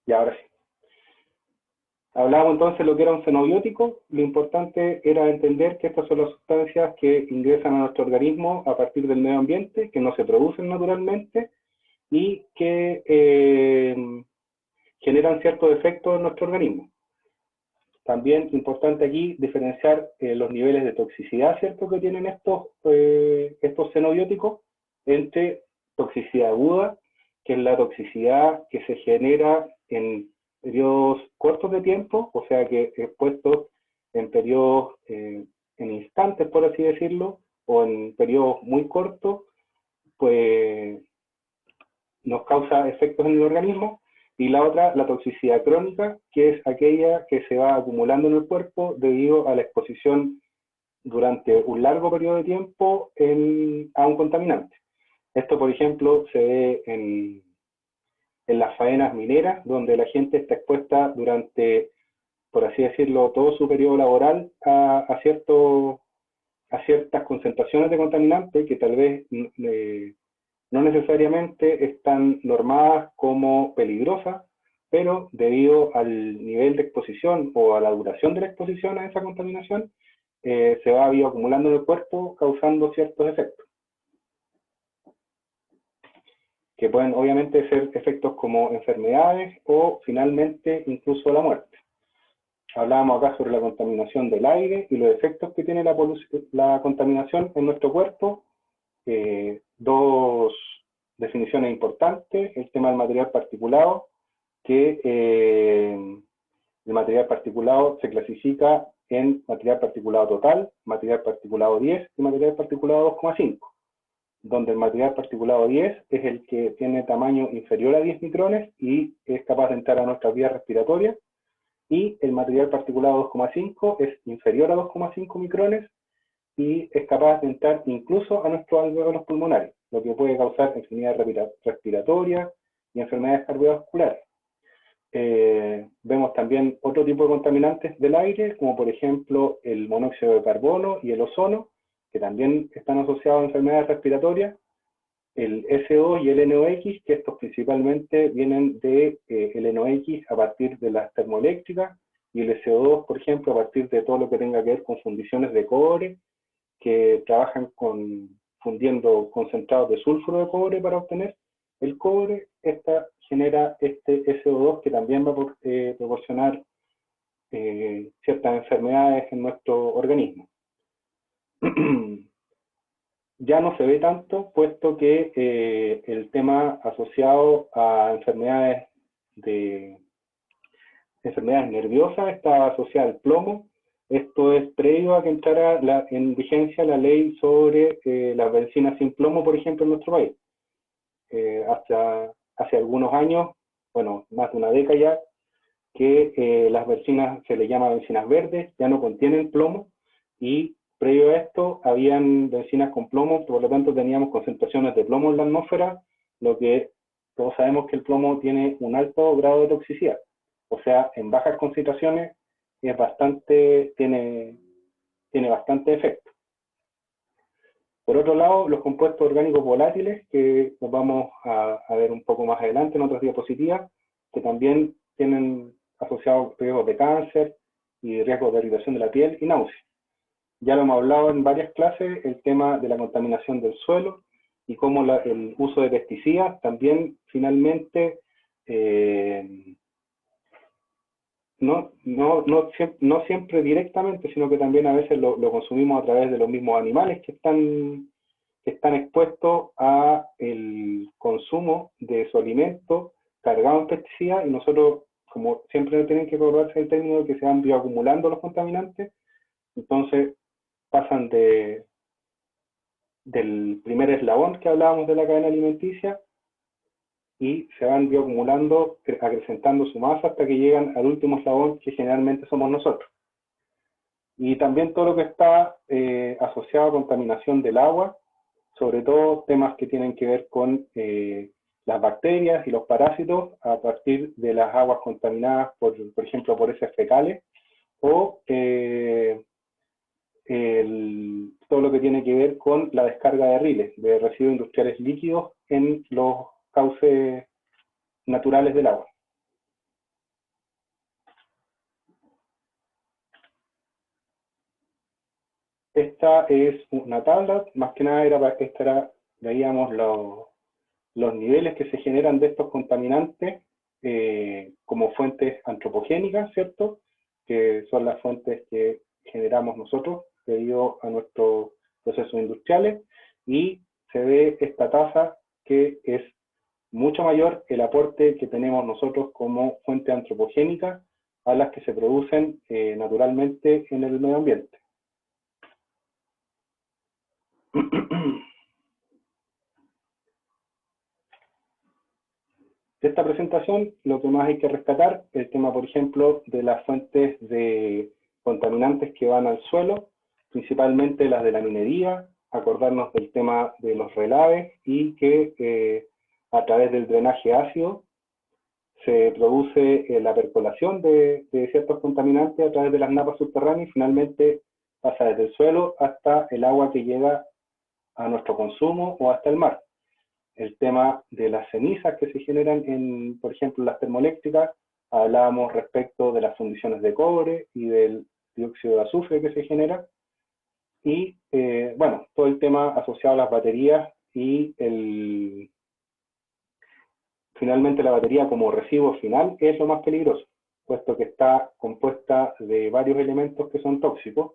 Y ahora sí. Hablábamos entonces de lo que era un xenobiótico. Lo importante era entender que estas son las sustancias que ingresan a nuestro organismo a partir del medio ambiente, que no se producen naturalmente y que generan ciertos efectos en nuestro organismo. También importante aquí diferenciar los niveles de toxicidad, ¿cierto?, que tienen estos xenobióticos entre toxicidad aguda, que es la toxicidad que se genera en periodos cortos de tiempo, o sea que expuestos en periodos, en instantes, por así decirlo, o en periodos muy cortos, pues nos causa efectos en el organismo. Y la otra, la toxicidad crónica, que es aquella que se va acumulando en el cuerpo debido a la exposición durante un largo periodo de tiempo a un contaminante. Esto, por ejemplo, se ve en las faenas mineras, donde la gente está expuesta durante, por así decirlo, todo su periodo laboral a ciertas concentraciones de contaminantes que tal vez no necesariamente están normadas como peligrosas, pero debido al nivel de exposición o a la duración de la exposición a esa contaminación, se va bioacumulando en el cuerpo causando ciertos efectos, que pueden obviamente ser efectos como enfermedades o finalmente incluso la muerte. Hablábamos acá sobre la contaminación del aire y los efectos que tiene la contaminación en nuestro cuerpo. Dos definiciones importantes: el tema del material particulado, que el material particulado se clasifica en material particulado total, material particulado 10 y material particulado 2,5, donde el material particulado 10 es el que tiene tamaño inferior a 10 micrones y es capaz de entrar a nuestras vías respiratorias, y el material particulado 2,5 es inferior a 2,5 micrones y es capaz de entrar incluso a nuestros alvéolos pulmonares, lo que puede causar enfermedades respiratorias y enfermedades cardiovasculares. Vemos también otro tipo de contaminantes del aire, como por ejemplo el monóxido de carbono y el ozono, que también están asociados a enfermedades respiratorias. El SO y el NOx, que estos principalmente vienen del NOx a partir de las termoeléctricas, y el SO2, por ejemplo, a partir de todo lo que tenga que ver con fundiciones de cobre, que trabajan fundiendo concentrados de sulfuro de cobre para obtener el cobre. Esta genera este SO2 que también va a proporcionar ciertas enfermedades en nuestro organismo. Ya no se ve tanto, puesto que el tema asociado a enfermedades nerviosas está asociado al plomo. Esto es previo a que entrara en vigencia la ley sobre las bencinas sin plomo, por ejemplo, en nuestro país. Hasta hace algunos años, bueno, más de una década ya, que las bencinas se les llama bencinas verdes, ya no contienen plomo, y previo a esto habían bencinas con plomo, por lo tanto teníamos concentraciones de plomo en la atmósfera, lo que todos sabemos que el plomo tiene un alto grado de toxicidad. O sea, en bajas concentraciones tiene bastante efecto. Por otro lado, los compuestos orgánicos volátiles, que los vamos a ver un poco más adelante en otras diapositivas, que también tienen asociados riesgos de cáncer y riesgos de irritación de la piel y náuseas. Ya lo hemos hablado en varias clases, el tema de la contaminación del suelo y cómo el uso de pesticidas también finalmente no siempre directamente, sino que también a veces lo consumimos a través de los mismos animales que están expuestos a el consumo de su alimento cargado en pesticidas, y nosotros, como siempre tienen que acordarse el término de que se van bioacumulando los contaminantes, entonces pasan del primer eslabón que hablábamos de la cadena alimenticia y se van bioacumulando, acrecentando su masa hasta que llegan al último eslabón, que generalmente somos nosotros. Y también todo lo que está asociado a contaminación del agua, sobre todo temas que tienen que ver con las bacterias y los parásitos a partir de las aguas contaminadas, por ejemplo, por heces fecales, o todo lo que tiene que ver con la descarga de riles, de residuos industriales líquidos en los cauces naturales del agua. Esta es una tabla, más que nada veíamos los niveles que se generan de estos contaminantes como fuentes antropogénicas, ¿cierto? Que son las fuentes que generamos nosotros debido a nuestros procesos industriales, y se ve esta tasa que es mucho mayor el aporte que tenemos nosotros como fuente antropogénica a las que se producen naturalmente en el medio ambiente. De esta presentación, lo que más hay que rescatar es el tema, por ejemplo, de las fuentes de contaminantes que van al suelo, principalmente las de la minería, acordarnos del tema de los relaves y que a través del drenaje ácido se produce la percolación de ciertos contaminantes a través de las napas subterráneas y finalmente pasa desde el suelo hasta el agua que llega a nuestro consumo o hasta el mar. El tema de las cenizas que se generan en, por ejemplo, las termoeléctricas, hablábamos respecto de las fundiciones de cobre y del dióxido de azufre que se genera, y bueno, todo el tema asociado a las baterías y finalmente la batería como residuo final es lo más peligroso, puesto que está compuesta de varios elementos que son tóxicos.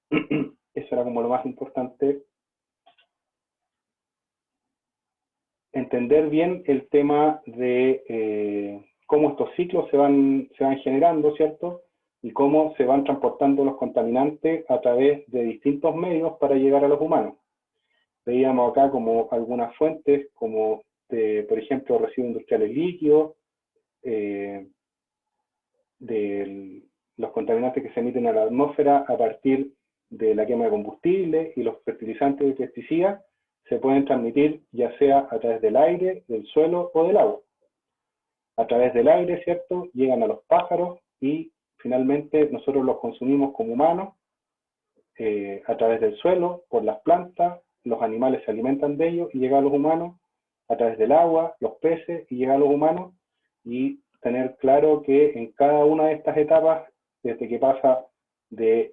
Eso era como lo más importante. Entender bien el tema de cómo estos ciclos se van generando, ¿cierto? Y cómo se van transportando los contaminantes a través de distintos medios para llegar a los humanos. Veíamos acá como algunas fuentes, como por ejemplo, residuos industriales líquidos, de los contaminantes que se emiten a la atmósfera a partir de la quema de combustible, y los fertilizantes y pesticidas se pueden transmitir ya sea a través del aire, del suelo o del agua. A través del aire, ¿cierto?, llegan a los pájaros y finalmente nosotros los consumimos como humanos, a través del suelo, por las plantas, los animales se alimentan de ellos y llegan a los humanos, a través del agua, los peces y llegan a los humanos, y tener claro que en cada una de estas etapas, desde que pasa de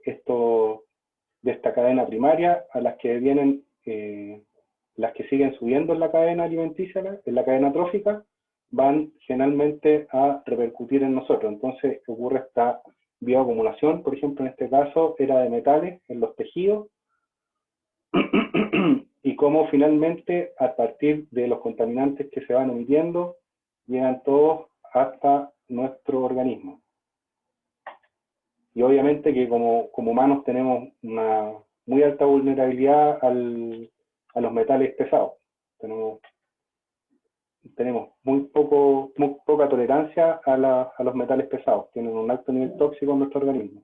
esta cadena primaria a las que vienen, las que siguen subiendo en la cadena alimenticia, en la cadena trófica, van generalmente a repercutir en nosotros. Entonces ocurre esta bioacumulación, por ejemplo, en este caso era de metales en los tejidos, y cómo finalmente a partir de los contaminantes que se van emitiendo, llegan todos hasta nuestro organismo. Y obviamente que como humanos tenemos una muy alta vulnerabilidad a los metales pesados. Tenemos muy poca tolerancia a los metales pesados, tienen un alto nivel tóxico en nuestro organismo.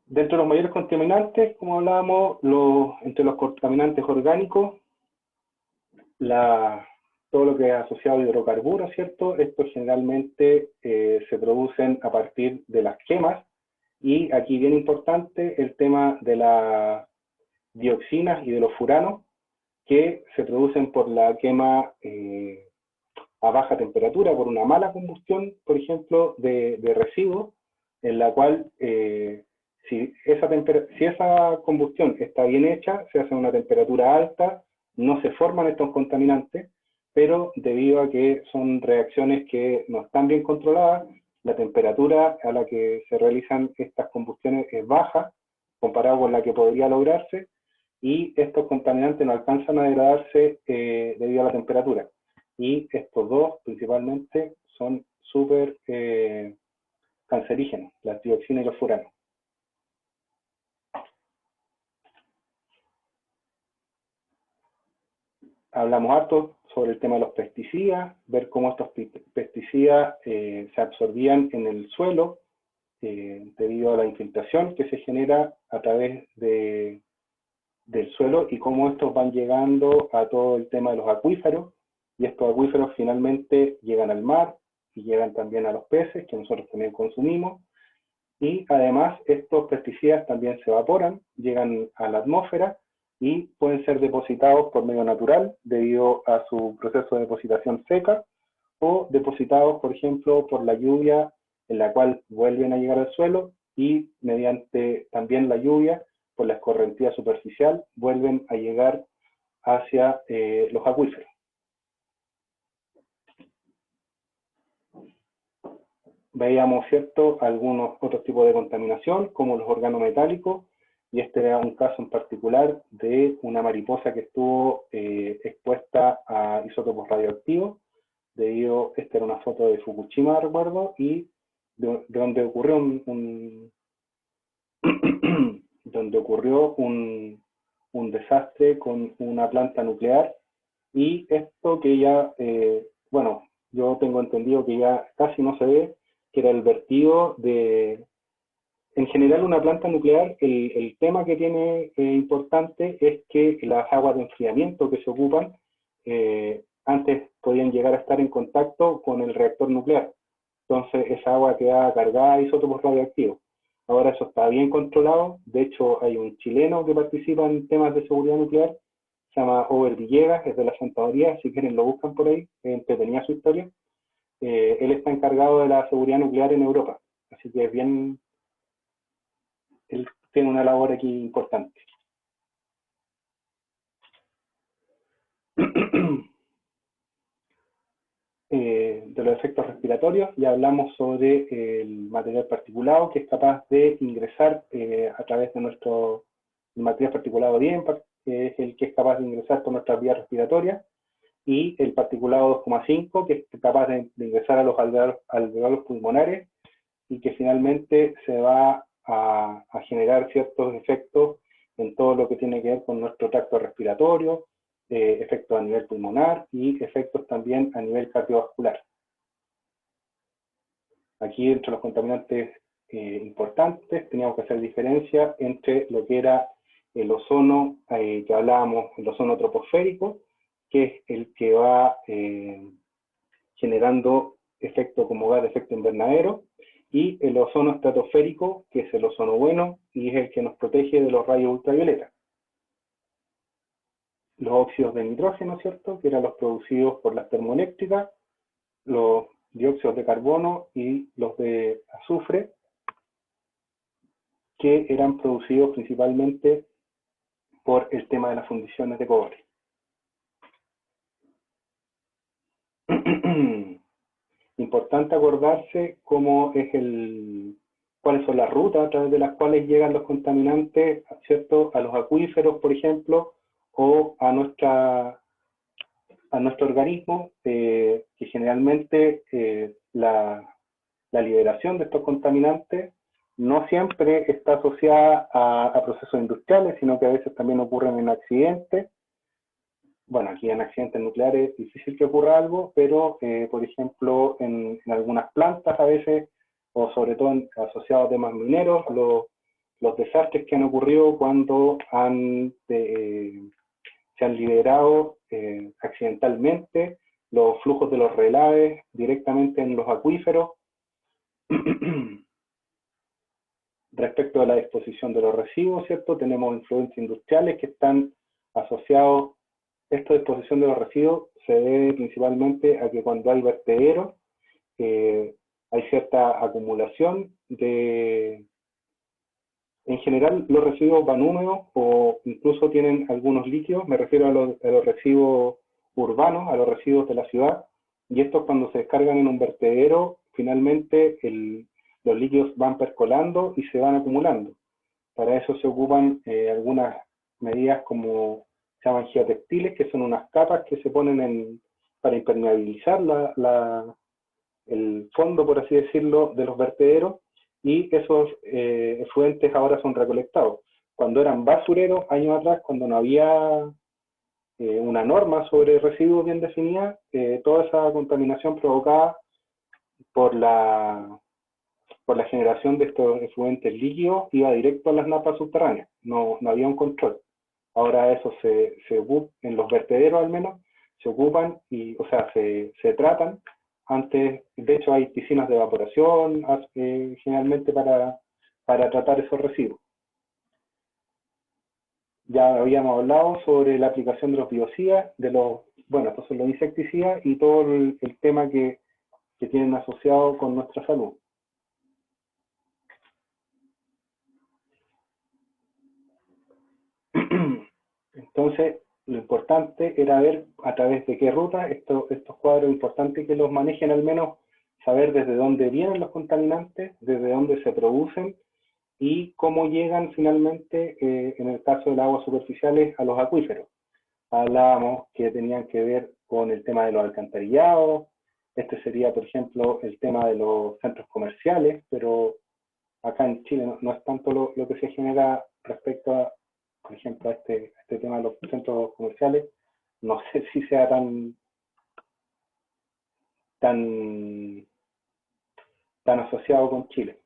Dentro de los mayores contaminantes, como hablábamos, entre los contaminantes orgánicos, todo lo que es asociado a hidrocarburos, ¿cierto? Estos generalmente se producen a partir de las quemas, y aquí bien importante el tema de las dioxinas y de los furanos, que se producen por la quema a baja temperatura, por una mala combustión, por ejemplo, de residuos, en la cual si esa combustión está bien hecha, se hace a una temperatura alta, no se forman estos contaminantes, pero debido a que son reacciones que no están bien controladas, la temperatura a la que se realizan estas combustiones es baja, comparado con la que podría lograrse, y estos contaminantes no alcanzan a degradarse debido a la temperatura. Y estos dos, principalmente, son súper cancerígenos, las dioxinas y los furanos. Hablamos harto sobre el tema de los pesticidas, ver cómo estos pesticidas se absorbían en el suelo debido a la infiltración que se genera a través del suelo, y cómo estos van llegando a todo el tema de los acuíferos, y estos acuíferos finalmente llegan al mar y llegan también a los peces, que nosotros también consumimos, y además estos pesticidas también se evaporan, llegan a la atmósfera y pueden ser depositados por medio natural debido a su proceso de depositación seca, o depositados, por ejemplo, por la lluvia, en la cual vuelven a llegar al suelo y mediante también la lluvia, por la escorrentía superficial, vuelven a llegar hacia los acuíferos. Veíamos, ¿cierto?, algunos otros tipos de contaminación, como los organometálicos, y este era un caso en particular de una mariposa que estuvo expuesta a isótopos radioactivos, esta era una foto de Fukushima, recuerdo, y de donde ocurrió donde ocurrió un desastre con una planta nuclear, y esto que ya, bueno, yo tengo entendido que ya casi no se ve, que era el vertido de... En general, una planta nuclear, el tema que tiene importante es que las aguas de enfriamiento que se ocupan antes podían llegar a estar en contacto con el reactor nuclear. Entonces, esa agua quedaba cargada de isótopos radioactivos. Ahora eso está bien controlado. De hecho, hay un chileno que participa en temas de seguridad nuclear, se llama Over Villegas, es de la Santa María, si quieren lo buscan por ahí, entretenía su historia. Él está encargado de la seguridad nuclear en Europa, así que es bien, él tiene una labor aquí importante. De los efectos respiratorios, ya hablamos sobre el material particulado que es capaz de ingresar a través de nuestro material particulado bien, que es el que es capaz de ingresar por nuestras vías respiratorias, y el particulado 2,5 que es capaz de ingresar a los alveolos pulmonares y que finalmente se va a generar ciertos efectos en todo lo que tiene que ver con nuestro tracto respiratorio, efectos a nivel pulmonar y efectos también a nivel cardiovascular. Aquí, entre los contaminantes importantes, teníamos que hacer diferencia entre lo que era el ozono, que hablábamos, el ozono troposférico, que es el que va generando efecto como gas de efecto invernadero, y el ozono estratosférico, que es el ozono bueno, y es el que nos protege de los rayos ultravioleta. Los óxidos de nitrógeno, ¿cierto?, que eran los producidos por las termoeléctricas, los dióxidos de carbono y los de azufre, que eran producidos principalmente por el tema de las fundiciones de cobre. Importante acordarse cuáles son las rutas a través de las cuales llegan los contaminantes, ¿cierto?, a los acuíferos, por ejemplo, o a nuestro organismo, que generalmente la liberación de estos contaminantes no siempre está asociada a procesos industriales, sino que a veces también ocurren en accidentes. Bueno, aquí en accidentes nucleares es difícil que ocurra algo, pero por ejemplo en algunas plantas a veces, o sobre todo asociados a temas mineros, los desastres que han ocurrido cuando se han liberado accidentalmente los flujos de los relaves directamente en los acuíferos. Respecto a la disposición de los residuos, ¿cierto? Tenemos influencias industriales que están asociados. Esta disposición de los residuos se debe principalmente a que cuando hay vertederos hay cierta acumulación de... En general, los residuos van húmedos o incluso tienen algunos líquidos. Me refiero a los residuos urbanos, a los residuos de la ciudad. Y estos, cuando se descargan en un vertedero, finalmente los líquidos van percolando y se van acumulando. Para eso se ocupan algunas medidas como se llaman geotextiles, que son unas capas que se ponen para impermeabilizar el fondo, por así decirlo, de los vertederos, y esos efluentes ahora son recolectados. Cuando eran basureros, años atrás, cuando no había una norma sobre residuos bien definida, toda esa contaminación provocada por la generación de estos efluentes líquidos iba directo a las napas subterráneas, no había un control. Ahora eso se ocupa, en los vertederos al menos, se ocupan, o sea, se tratan. Antes, de hecho, hay piscinas de evaporación generalmente para tratar esos residuos. Ya habíamos hablado sobre la aplicación de los biocidas, bueno, estos son los insecticidas y todo el tema que tienen asociado con nuestra salud. Entonces, lo importante era ver a través de qué ruta estos cuadros, es importante que los manejen al menos, saber desde dónde vienen los contaminantes, desde dónde se producen y cómo llegan finalmente, en el caso de las aguas superficiales, a los acuíferos. Hablábamos que tenían que ver con el tema de los alcantarillados, este sería, por ejemplo, el tema de los centros comerciales, pero acá en Chile no es tanto lo que se genera respecto a, por ejemplo, a este tema de los centros comerciales. No sé si sea tan, tan asociado con Chile.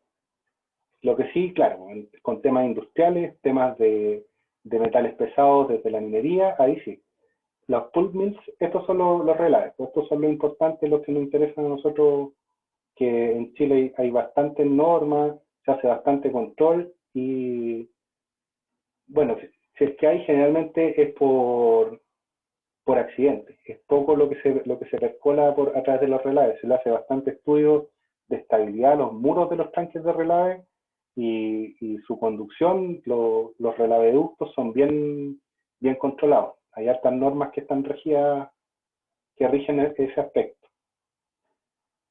Lo que sí, claro, con temas industriales, temas de metales pesados desde la minería, ahí sí. Los pulp mills, estos son los relaves, estos son lo importante, los que nos interesan a nosotros, que en Chile hay bastantes normas, se hace bastante control y, bueno, si es que hay, generalmente es por accidente. Es poco lo que se percola a través de los relaves. Se le hace bastante estudio de estabilidad a los muros de los tanques de relave y su conducción, los relaveductos son bien controlados. Hay hartas normas que están regidas, que rigen ese aspecto.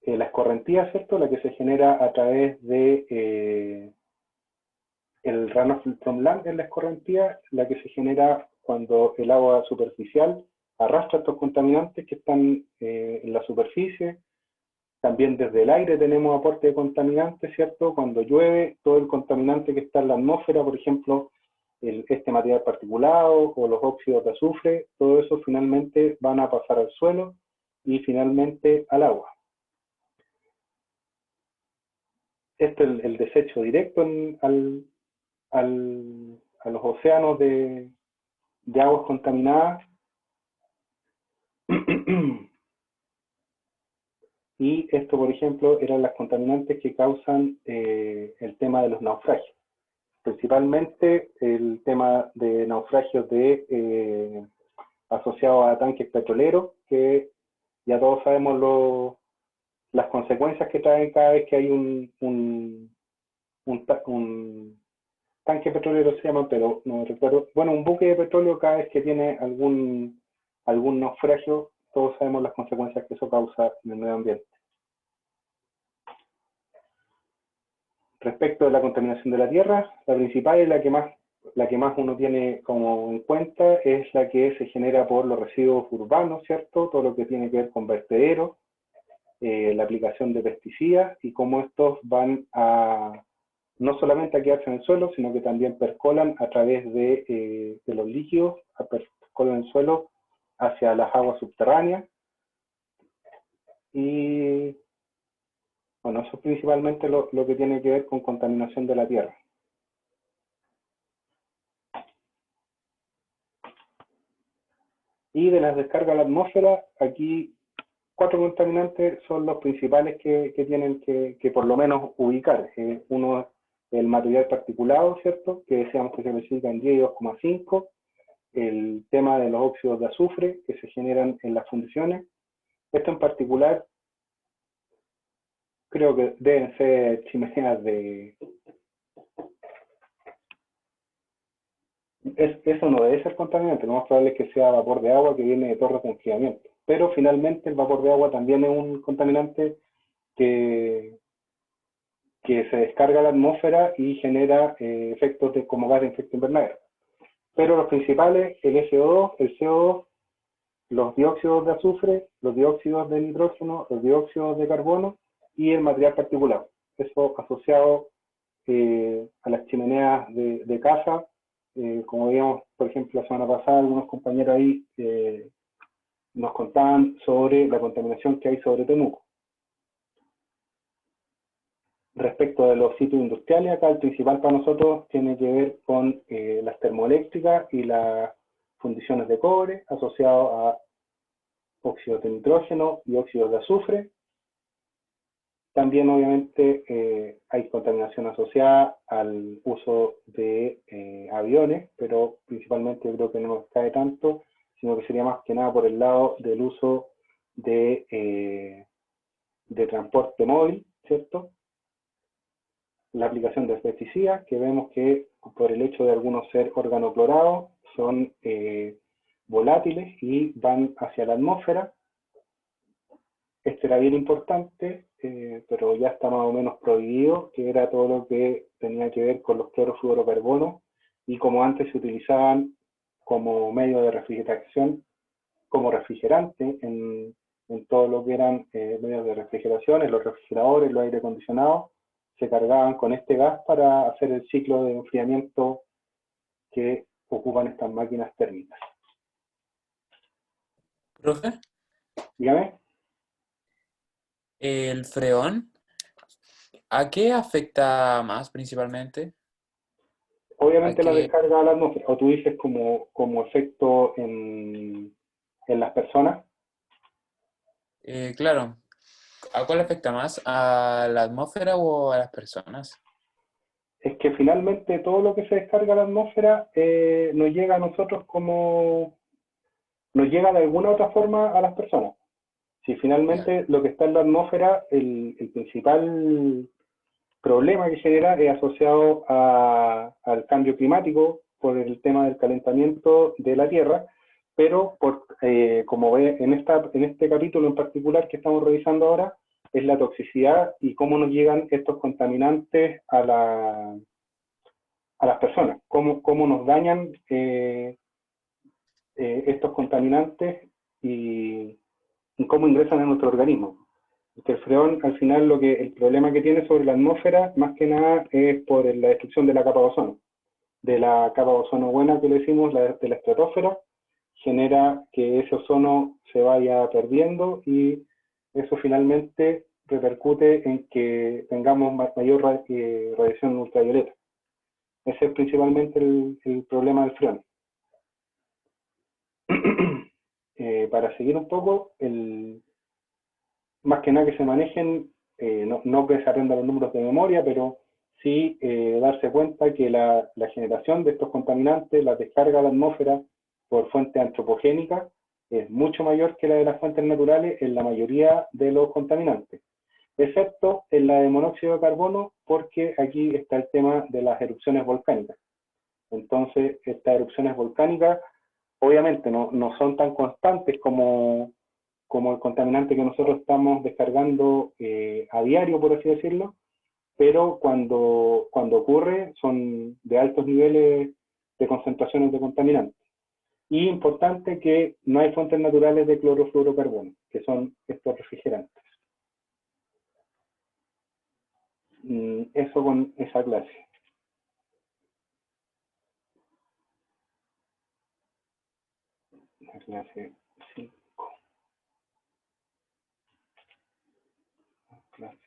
La escorrentía, ¿cierto? La que se genera a través de el runoff from land, es la escorrentía, la que se genera cuando el agua superficial arrastra estos contaminantes que están en la superficie. También desde el aire tenemos aporte de contaminantes, ¿cierto? Cuando llueve, todo el contaminante que está en la atmósfera, por ejemplo, este material particulado o los óxidos de azufre, todo eso finalmente van a pasar al suelo y finalmente al agua. Este es el desecho directo a los océanos de aguas contaminadas. Y esto, por ejemplo, eran las contaminantes que causan el tema de los naufragios. Principalmente el tema de naufragios asociados a tanques petroleros, que ya todos sabemos las consecuencias que traen cada vez que hay un tanque petrolero, se llama, pero no recuerdo. Bueno, un buque de petróleo, cada vez que tiene algún naufragio, todos sabemos las consecuencias que eso causa en el medio ambiente. Respecto de la contaminación de la tierra, la principal y la que más uno tiene como en cuenta es la que se genera por los residuos urbanos, ¿cierto? Todo lo que tiene que ver con vertederos, la aplicación de pesticidas y cómo estos van a no solamente a quedarse en el suelo, sino que también percolan a través de los líquidos, percolan el suelo hacia las aguas subterráneas. Y bueno, eso es principalmente lo que tiene que ver con contaminación de la tierra. Y de las descargas a la atmósfera, aquí 4 contaminantes son los principales que tienen que por lo menos ubicar. Uno es el material particulado, ¿cierto? Que decíamos que se clasifica en 10 y 2,5. El tema de los óxidos de azufre que se generan en las fundiciones. Esto en particular creo que deben ser chimeneas eso no debe ser contaminante, lo más probable es que sea vapor de agua que viene de torres de enfriamiento. Pero finalmente el vapor de agua también es un contaminante que se descarga a la atmósfera y genera efectos como gas de efecto invernadero. Pero los principales, el SO2, el CO2, los dióxidos de azufre, los dióxidos de nitrógeno, los dióxidos de carbono y el material particulado. Eso asociado a las chimeneas de casa, como veíamos, por ejemplo, la semana pasada, algunos compañeros ahí nos contaban sobre la contaminación que hay sobre Temuco. Respecto de los sitios industriales, acá el principal para nosotros tiene que ver con las termoeléctricas y las fundiciones de cobre asociados a óxidos de nitrógeno y óxidos de azufre. También, obviamente, hay contaminación asociada al uso de aviones, pero principalmente yo creo que no nos cae tanto, sino que sería más que nada por el lado del uso de transporte móvil, ¿cierto? La aplicación de pesticidas, que vemos que por el hecho de algunos ser organoclorados, son volátiles y van hacia la atmósfera. Este era bien importante, pero ya está más o menos prohibido, que era todo lo que tenía que ver con los clorofluorocarbonos, y como antes se utilizaban como medio de refrigeración, como refrigerante en todo lo que eran medios de refrigeración, en los refrigeradores, los aire acondicionados, se cargaban con este gas para hacer el ciclo de enfriamiento que ocupan estas máquinas térmicas. Profe, Dígame. el freón, ¿a qué afecta más principalmente? ¿A Obviamente la qué? descarga a la atmósfera, o tú dices como efecto en las personas. Claro, ¿a cuál afecta más? ¿A la atmósfera o a las personas? Es que finalmente todo lo que se descarga a la atmósfera nos llega a nosotros nos llega de alguna u otra forma a las personas. Si Ya, finalmente lo que está en la atmósfera, el principal problema que genera es asociado al cambio climático por el tema del calentamiento de la Tierra, pero como ve en este capítulo en particular que estamos revisando ahora, es la toxicidad y cómo nos llegan estos contaminantes a las personas, cómo nos dañan estos contaminantes y cómo ingresan a nuestro organismo. Porque el freón, al final, el problema que tiene sobre la atmósfera, más que nada, es por la destrucción de la capa de ozono. De la capa de ozono buena que le decimos, de la estratosfera, genera que ese ozono se vaya perdiendo y eso finalmente repercute en que tengamos mayor radiación ultravioleta. Ese es principalmente el problema del freón. Para seguir un poco, más que nada que se manejen, no que se aprendan los números de memoria, pero sí darse cuenta que la generación de estos contaminantes, la descarga a la atmósfera por fuentes antropogénicas, es mucho mayor que la de las fuentes naturales en la mayoría de los contaminantes, excepto en la de monóxido de carbono, porque aquí está el tema de las erupciones volcánicas. Entonces, estas erupciones volcánicas obviamente no son tan constantes como el contaminante que nosotros estamos descargando a diario, por así decirlo, pero cuando ocurre son de altos niveles de concentraciones de contaminantes. Y importante que no hay fuentes naturales de clorofluorocarbono, que son estos refrigerantes. Eso con esa clase. La clase 5. Clase.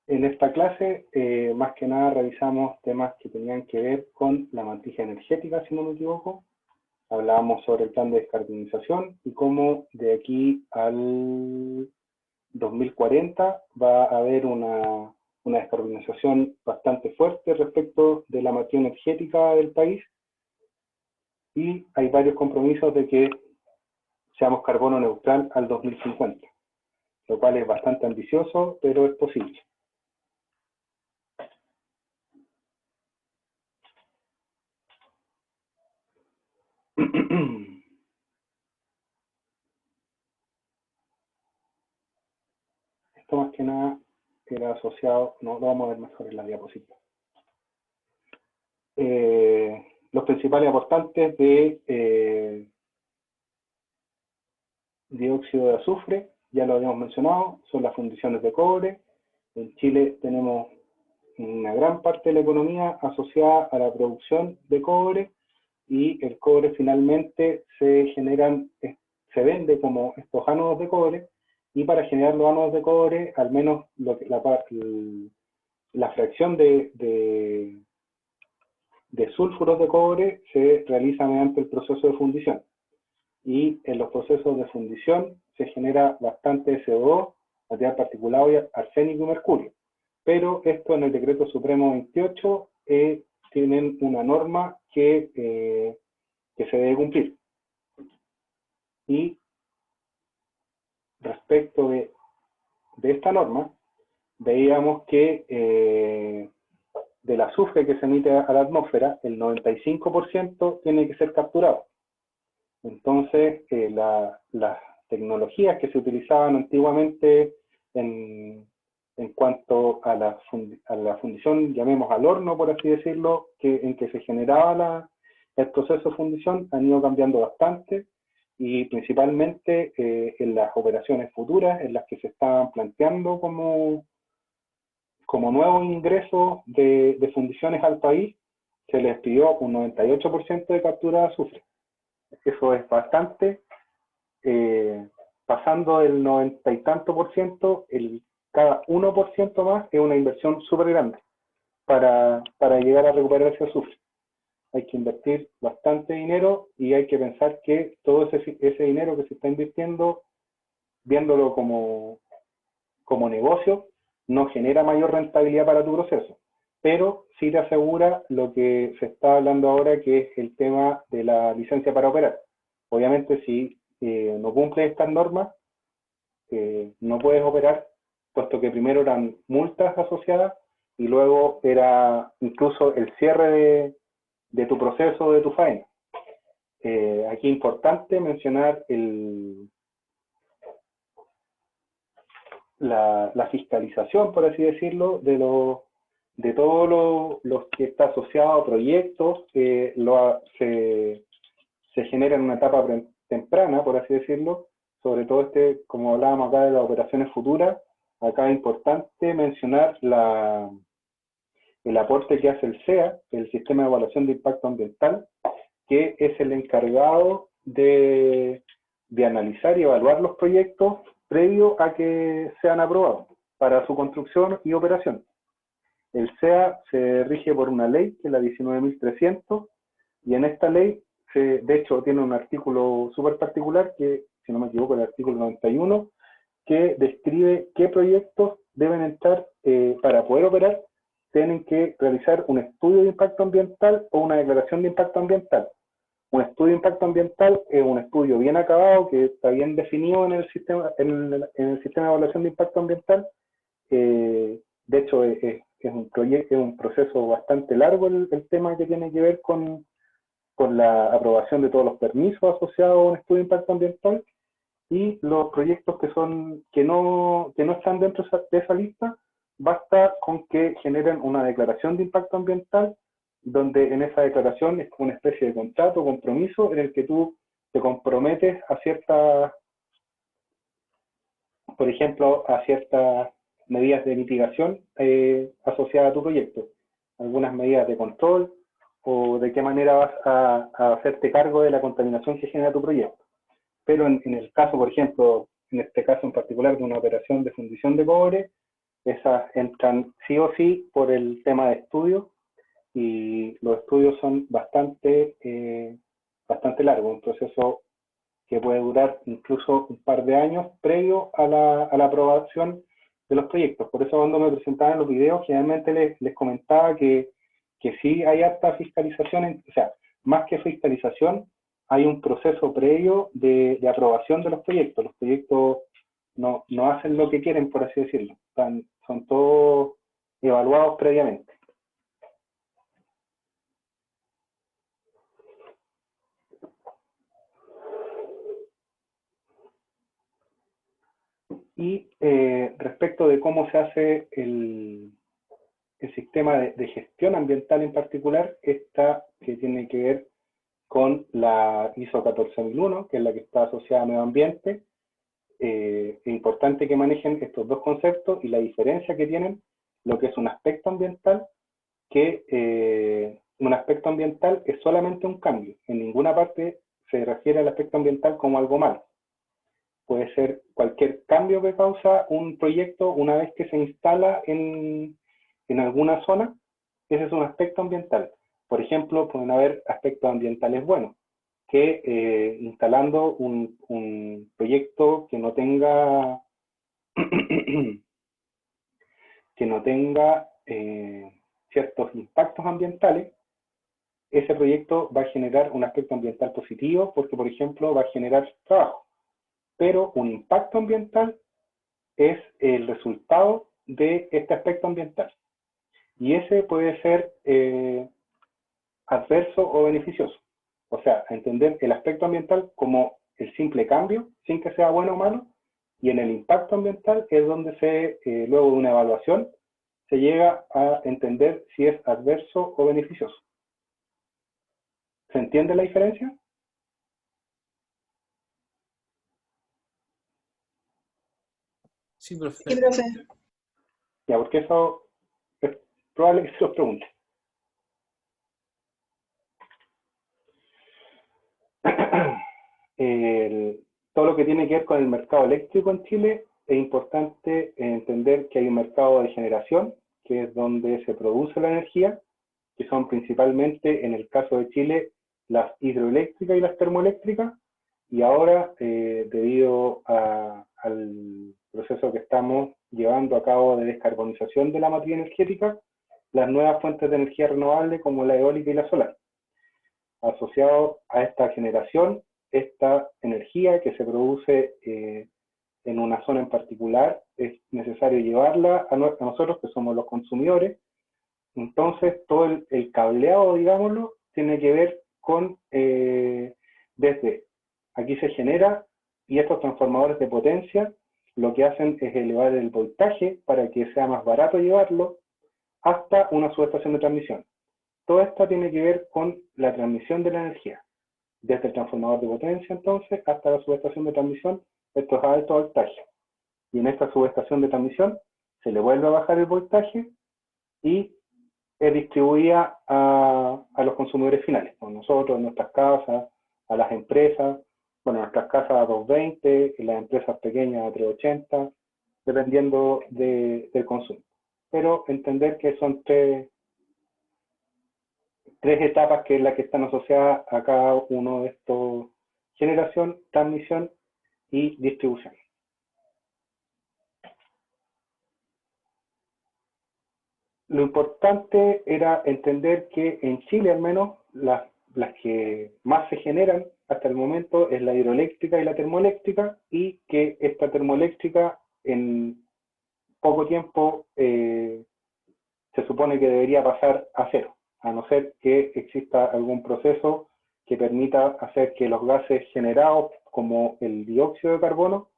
En esta clase, más que nada, revisamos temas que tenían que ver con la matriz energética, si no me equivoco. Hablábamos sobre el plan de descarbonización y cómo de aquí al 2040 va a haber una descarbonización bastante fuerte respecto de la matriz energética del país, y hay varios compromisos de que seamos carbono neutral al 2050, lo cual es bastante ambicioso, pero es posible. Esto más que nada era asociado, no lo vamos a ver mejor en la diapositiva. Los principales aportantes de dióxido de azufre, ya lo habíamos mencionado, son las fundiciones de cobre. En Chile tenemos una gran parte de la economía asociada a la producción de cobre, y el cobre finalmente se vende como estos ánodos de cobre, y para generar los ánodos de cobre, al menos la fracción de sulfuros de cobre se realiza mediante el proceso de fundición. Y en los procesos de fundición se genera bastante CO2, material particulado, arsénico y mercurio. Pero esto en el Decreto Supremo 28 tienen una norma que se debe cumplir. Y respecto de esta norma, veíamos que del azufre que se emite a la atmósfera, el 95% tiene que ser capturado. Entonces, las tecnologías que se utilizaban antiguamente en cuanto a la fundición, llamemos al horno, por así decirlo, en que se generaba el proceso de fundición, han ido cambiando bastante, y principalmente en las operaciones futuras, en las que se estaban planteando como nuevos ingresos de fundiciones al país, se les pidió un 98% de captura de azufre. Eso es bastante, pasando del 90 y tanto por ciento, cada 1% más es una inversión súper grande para llegar a recuperar ese azufre. Hay que invertir bastante dinero y hay que pensar que todo ese dinero que se está invirtiendo, viéndolo como negocio, no genera mayor rentabilidad para tu proceso, pero sí te asegura lo que se está hablando ahora, que es el tema de la licencia para operar. Obviamente, si no cumples estas normas, no puedes operar, puesto que primero eran multas asociadas y luego era incluso el cierre de tu proceso, de tu faena. Aquí es importante mencionar la fiscalización, por así decirlo, de todo lo que está asociado a proyectos que se genera en una etapa temprana, por así decirlo, sobre todo como hablábamos acá de las operaciones futuras. Acá es importante mencionar el aporte que hace el SEA, el Sistema de Evaluación de Impacto Ambiental, que es el encargado de analizar y evaluar los proyectos previo a que sean aprobados para su construcción y operación. El SEA se rige por una ley, que es la 19.300, y en esta ley, de hecho, tiene un artículo súper particular, que, si no me equivoco, el artículo 91, que describe qué proyectos deben entrar para poder operar. Tienen que realizar un estudio de impacto ambiental o una declaración de impacto ambiental. Un estudio de impacto ambiental es un estudio bien acabado, que está bien definido en el sistema de evaluación de impacto ambiental. De hecho, es un proceso bastante largo el tema que tiene que ver con la aprobación de todos los permisos asociados a un estudio de impacto ambiental, y los proyectos que no están dentro de esa lista, basta con que generen una declaración de impacto ambiental, donde en esa declaración es como una especie de contrato, compromiso, en el que tú te comprometes a ciertas, por ejemplo, a ciertas medidas de mitigación asociadas a tu proyecto, algunas medidas de control, o de qué manera vas a hacerte cargo de la contaminación que genera tu proyecto. Pero en el caso, por ejemplo, en este caso en particular de una operación de fundición de cobre, esas entran sí o sí por el tema de estudio, y los estudios son bastante largos, un proceso que puede durar incluso un par de años previo a la aprobación de los proyectos. Por eso cuando me presentaban en los videos, generalmente les comentaba que sí hay harta fiscalización, o sea, más que fiscalización, hay un proceso previo de aprobación de los proyectos. Los proyectos no hacen lo que quieren, por así decirlo. Son todos evaluados previamente. Y respecto de cómo se hace el sistema de gestión ambiental en particular, esta que tiene que ver con la ISO 14001, que es la que está asociada a medio ambiente. Es importante que manejen estos dos conceptos y la diferencia que tienen, lo que es un aspecto ambiental, que un aspecto ambiental es solamente un cambio. En ninguna parte se refiere al aspecto ambiental como algo malo. Puede ser cualquier cambio que causa un proyecto una vez que se instala en alguna zona. Ese es un aspecto ambiental. Por ejemplo, pueden haber aspectos ambientales buenos, que instalando un proyecto que no tenga ciertos impactos ambientales, ese proyecto va a generar un aspecto ambiental positivo porque, por ejemplo, va a generar trabajo. Pero un impacto ambiental es el resultado de este aspecto ambiental. Y ese puede ser adverso o beneficioso. O sea, entender el aspecto ambiental como el simple cambio, sin que sea bueno o malo, y en el impacto ambiental es donde luego de una evaluación, se llega a entender si es adverso o beneficioso. ¿Se entiende la diferencia? Sí, Sí, profe. profe. Ya, porque eso es probable que se los pregunte. Todo lo que tiene que ver con el mercado eléctrico en Chile, es importante entender que hay un mercado de generación, que es donde se produce la energía, que son principalmente, en el caso de Chile, las hidroeléctricas y las termoeléctricas, y ahora, debido al proceso que estamos llevando a cabo de descarbonización de la matriz energética, las nuevas fuentes de energía renovable como la eólica y la solar. Asociado a esta generación, esta energía que se produce en una zona en particular, es necesario llevarla a nosotros, que somos los consumidores. Entonces, todo el cableado, digámoslo, tiene que ver con, desde aquí se genera, y estos transformadores de potencia lo que hacen es elevar el voltaje para que sea más barato llevarlo hasta una subestación de transmisión. Todo esto tiene que ver con la transmisión de la energía, desde el transformador de potencia entonces hasta la subestación de transmisión. Esto es a alto voltaje. Y en esta subestación de transmisión se le vuelve a bajar el voltaje y es distribuida a los consumidores finales, a nosotros, en nuestras casas, a las empresas, bueno, en nuestras casas a 220, en las empresas pequeñas a 380, dependiendo del consumo. Pero entender que son tres etapas que es la que están asociadas a cada uno de estos: generación, transmisión y distribución. Lo importante era entender que en Chile al menos las que más se generan hasta el momento es la hidroeléctrica y la termoeléctrica, y que esta termoeléctrica en poco tiempo se supone que debería pasar a cero, a no ser que exista algún proceso que permita hacer que los gases generados, como el dióxido de carbono,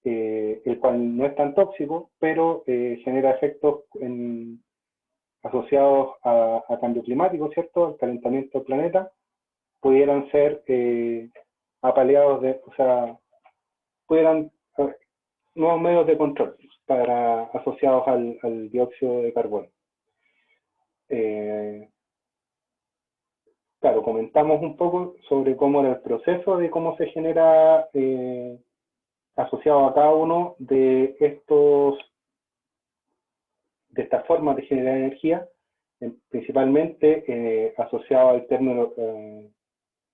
el cual no es tan tóxico, pero genera efectos asociados a cambio climático, ¿cierto?, al calentamiento del planeta, pudieran ser apaleados, o sea, pudieran nuevos medios de control asociados al dióxido de carbono. Claro, comentamos un poco sobre cómo era el proceso de cómo se genera, asociado a cada uno de estas formas de generar energía, principalmente asociado al término,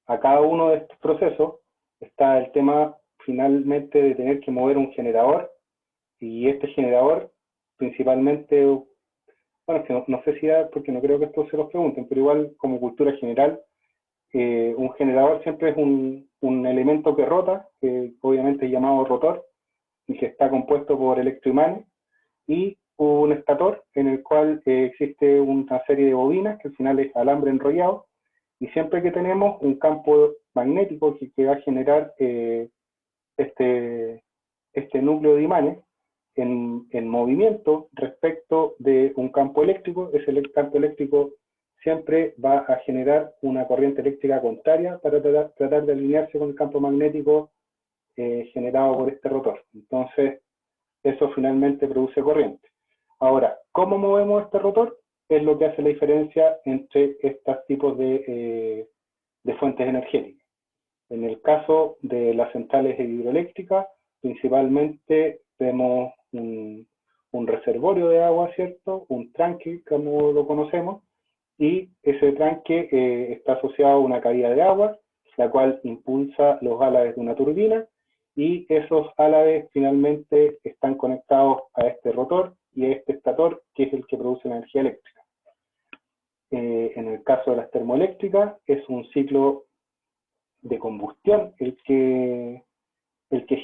a cada uno de estos procesos, está el tema finalmente de tener que mover un generador, y este generador principalmente, bueno, es que no sé si da, porque no creo que esto se los pregunten, pero igual como cultura general, un generador siempre es un elemento que rota, que obviamente es llamado rotor, y que está compuesto por electroimanes, y un estator en el cual existe una serie de bobinas, que al final es alambre enrollado, y siempre que tenemos un campo magnético que va a generar este núcleo de imanes en movimiento respecto de un campo eléctrico, ese campo eléctrico siempre va a generar una corriente eléctrica contraria para tratar de alinearse con el campo magnético generado por este rotor. Entonces, eso finalmente produce corriente. Ahora, ¿cómo movemos este rotor? Es lo que hace la diferencia entre estos tipos de fuentes energéticas. En el caso de las centrales hidroeléctricas, principalmente vemos un reservorio de agua, ¿cierto?, un tranque, como lo conocemos, y ese tranque está asociado a una caída de agua, la cual impulsa los álabes de una turbina, y esos álabes finalmente están conectados a este rotor y a este estator, que es el que produce la energía eléctrica. En el caso de las termoeléctricas, es un ciclo de combustión el que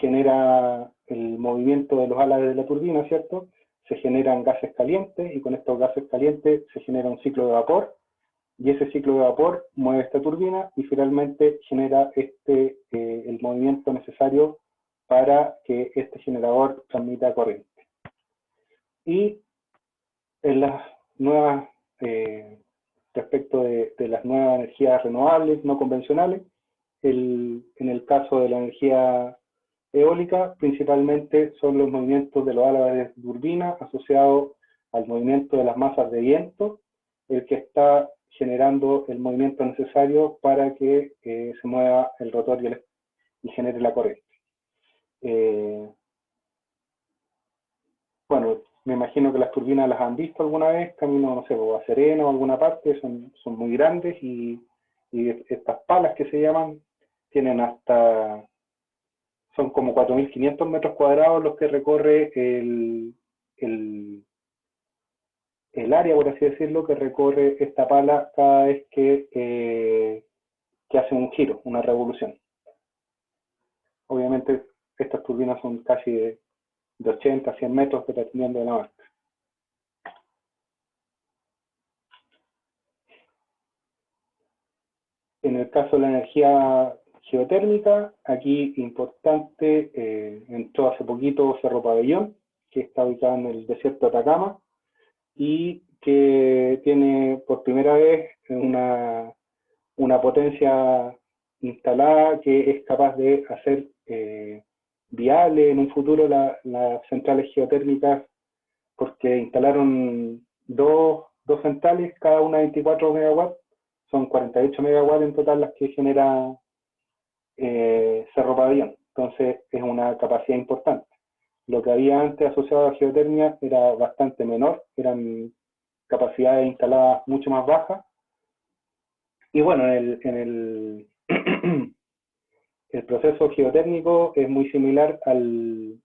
genera el movimiento de los álabes de la turbina, ¿cierto? Se generan gases calientes, y con estos gases calientes se genera un ciclo de vapor, y ese ciclo de vapor mueve esta turbina y finalmente genera el movimiento necesario para que este generador transmita corriente. Y en las nuevas, respecto de las nuevas energías renovables, no convencionales, en el caso de la energía eólica, principalmente son los movimientos de los álabes de turbina asociados al movimiento de las masas de viento, el que está generando el movimiento necesario para que se mueva el rotor y genere la corriente. Bueno, me imagino que las turbinas las han visto alguna vez, camino, no sé, a Serena o alguna parte, son muy grandes, y estas palas que se llaman tienen hasta, son como 4.500 metros cuadrados los que recorre el área, por así decirlo, que recorre esta pala cada vez que hace un giro, una revolución. Obviamente estas turbinas son casi de 80 a 100 metros, dependiendo de la marca. En el caso de la energía geotérmica, aquí importante, entró hace poquito Cerro Pabellón, que está ubicado en el desierto de Atacama, y que tiene por primera vez una potencia instalada que es capaz de hacer viable en un futuro las centrales geotérmicas, porque instalaron dos centrales, cada una 24 megawatts, son 48 megawatts en total las que genera Cerro Pabellón. Entonces es una capacidad importante. Lo que había antes asociado a geotermia era bastante menor, eran capacidades instaladas mucho más bajas. Y bueno, el proceso geotérmico es muy similar al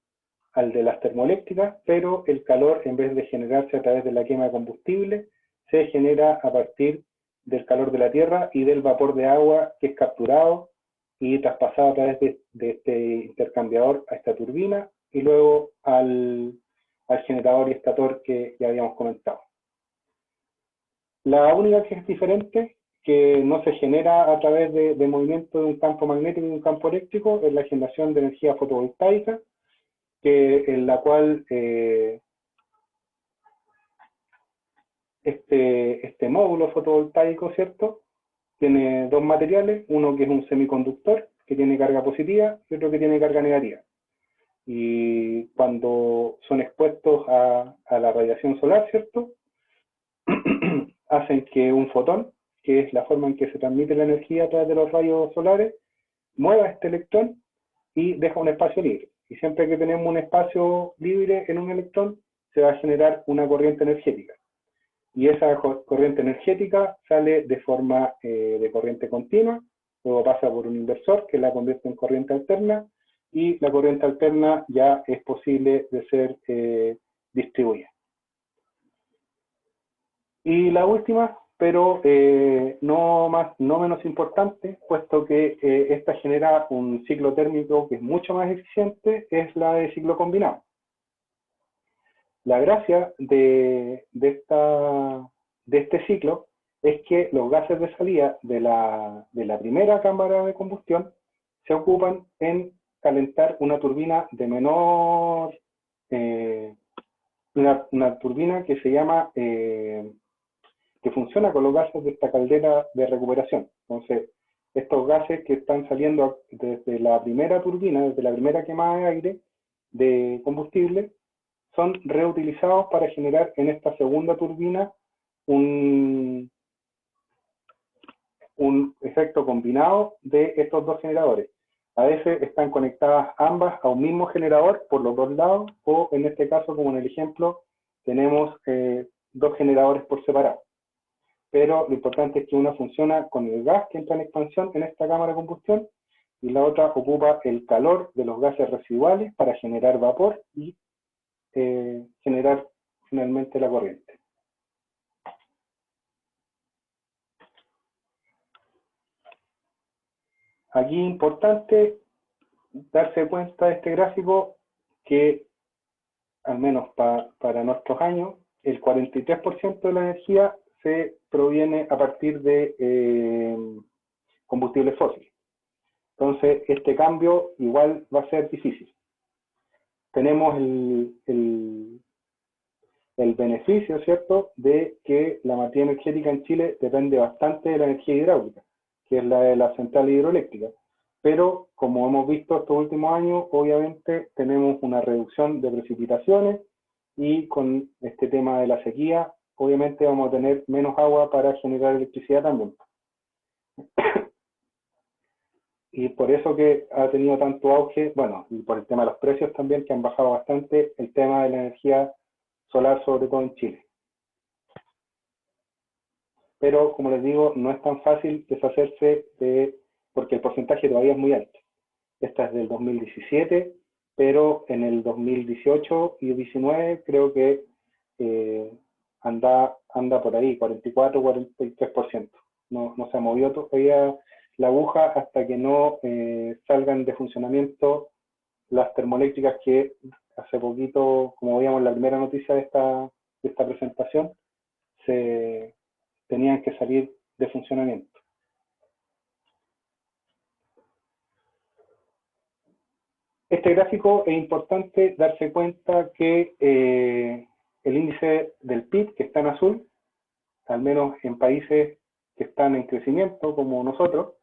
de las termoeléctricas, pero el calor, en vez de generarse a través de la quema de combustible, se genera a partir del calor de la tierra y del vapor de agua que es capturado y traspasado a través de este intercambiador a esta turbina, y luego al generador y estator que ya habíamos comentado. La única que es diferente, que no se genera a través de movimiento de un campo magnético y un campo eléctrico, es la generación de energía fotovoltaica, en la cual este módulo fotovoltaico, ¿cierto?, tiene dos materiales, uno que es un semiconductor, que tiene carga positiva, y otro que tiene carga negativa. Y cuando son expuestos a la radiación solar, ¿cierto?, hacen que un fotón, que es la forma en que se transmite la energía a través de los rayos solares, mueva este electrón y deja un espacio libre. Y siempre que tenemos un espacio libre en un electrón, se va a generar una corriente energética. Y esa corriente energética sale de forma de corriente continua, luego pasa por un inversor que la convierte en corriente alterna, y la corriente alterna ya es posible de ser distribuida. Y la última, pero no menos importante, puesto que esta genera un ciclo térmico que es mucho más eficiente, es la de ciclo combinado. La gracia de este ciclo es que los gases de salida de la primera cámara de combustión se ocupan en calentar una turbina de menor, una turbina que se llama, que funciona con los gases de esta caldera de recuperación. Entonces, estos gases que están saliendo desde la primera turbina, desde la primera quemada de aire de combustible, son reutilizados para generar en esta segunda turbina un efecto combinado de estos dos generadores. A veces están conectadas ambas a un mismo generador por los dos lados, o en este caso, como en el ejemplo, tenemos dos generadores por separado. pero lo importante es que una funciona con el gas que entra en expansión en esta cámara de combustión, y la otra ocupa el calor de los gases residuales para generar vapor y generar finalmente la corriente. Aquí es importante darse cuenta de este gráfico que, al menos para nuestros años, el 43% de la energía se proviene a partir de combustibles fósiles. Entonces, este cambio igual va a ser difícil. Tenemos el beneficio, ¿cierto?, de que la matriz energética en Chile depende bastante de la energía hidráulica, que es la de la central hidroeléctrica. Pero, como hemos visto estos últimos años, obviamente tenemos una reducción de precipitaciones y con este tema de la sequía, obviamente vamos a tener menos agua para generar electricidad también. Y por eso que ha tenido tanto auge, bueno, y por el tema de los precios también, que han bajado bastante, el tema de la energía solar, sobre todo en Chile. Pero, como les digo, no es tan fácil deshacerse porque el porcentaje todavía es muy alto. Esta es del 2017, pero en el 2018 y 2019 creo que anda por ahí, 44, 43%. No se ha movido todavía la aguja hasta que no salgan de funcionamiento las termoeléctricas que hace poquito, como veíamos en la primera noticia de esta presentación, se tenían que salir de funcionamiento. Este gráfico es importante darse cuenta que el índice del PIB, que está en azul, al menos en países que están en crecimiento como nosotros,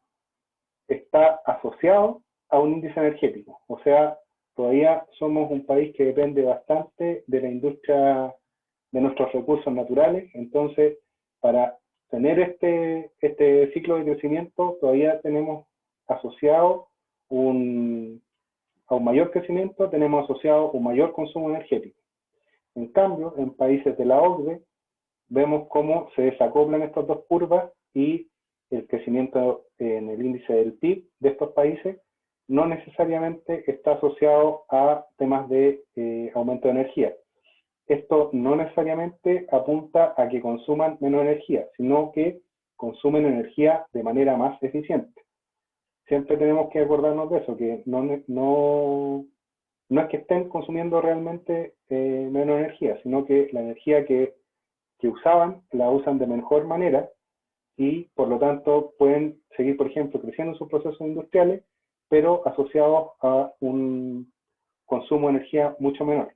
está asociado a un índice energético. O sea, todavía somos un país que depende bastante de la industria, de nuestros recursos naturales. Entonces, para tener este ciclo de crecimiento, todavía tenemos asociado a un mayor crecimiento, tenemos asociado un mayor consumo energético. En cambio, en países de la OCDE, vemos cómo se desacoplan estas dos curvas y el crecimiento en el índice del PIB de estos países no necesariamente está asociado a temas de aumento de energía. Esto no necesariamente apunta a que consuman menos energía, sino que consumen energía de manera más eficiente. Siempre tenemos que acordarnos de eso, que no es que estén consumiendo realmente menos energía, sino que la energía que usaban la usan de mejor manera y por lo tanto pueden seguir, por ejemplo, creciendo en sus procesos industriales, pero asociados a un consumo de energía mucho menor.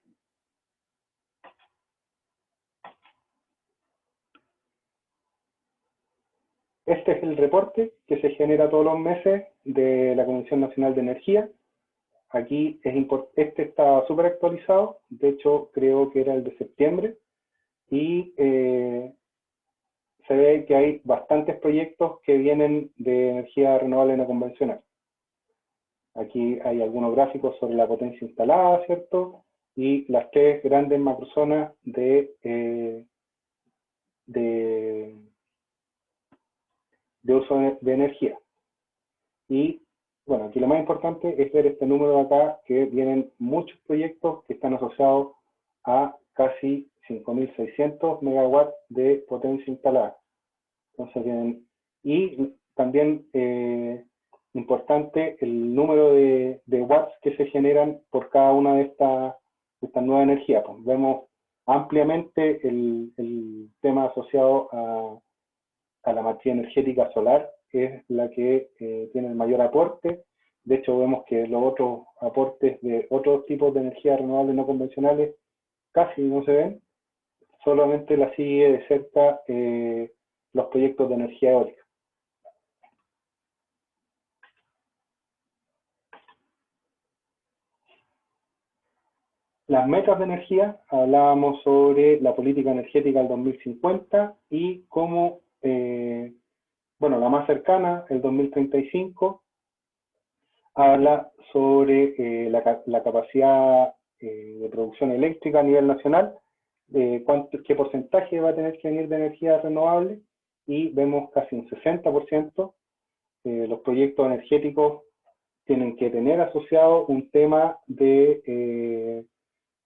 Este es el reporte que se genera todos los meses de la Comisión Nacional de Energía. Aquí este está súper actualizado, de hecho creo que era el de septiembre, y se ve que hay bastantes proyectos que vienen de energía renovable no convencional. Aquí hay algunos gráficos sobre la potencia instalada, ¿cierto? Y las tres grandes macrozonas de uso de energía. Y bueno, aquí lo más importante es ver este número de acá, que vienen muchos proyectos que están asociados a casi 5.600 megawatts de potencia instalada. Entonces vienen, y también importante el número de watts que se generan por cada una de estas nuevas energías. Pues vemos ampliamente el tema asociado a la matriz energética solar, que es la que tiene el mayor aporte. De hecho, vemos que los otros aportes de otros tipos de energías renovables no convencionales casi no se ven, solamente la sigue de cerca los proyectos de energía eólica. Las metas de energía, hablábamos sobre la política energética del 2050 y cómo, bueno, la más cercana, el 2035, habla sobre la capacidad de producción eléctrica a nivel nacional, qué porcentaje va a tener que venir de energía renovable y vemos casi un 60%. Los proyectos energéticos tienen que tener asociado un tema de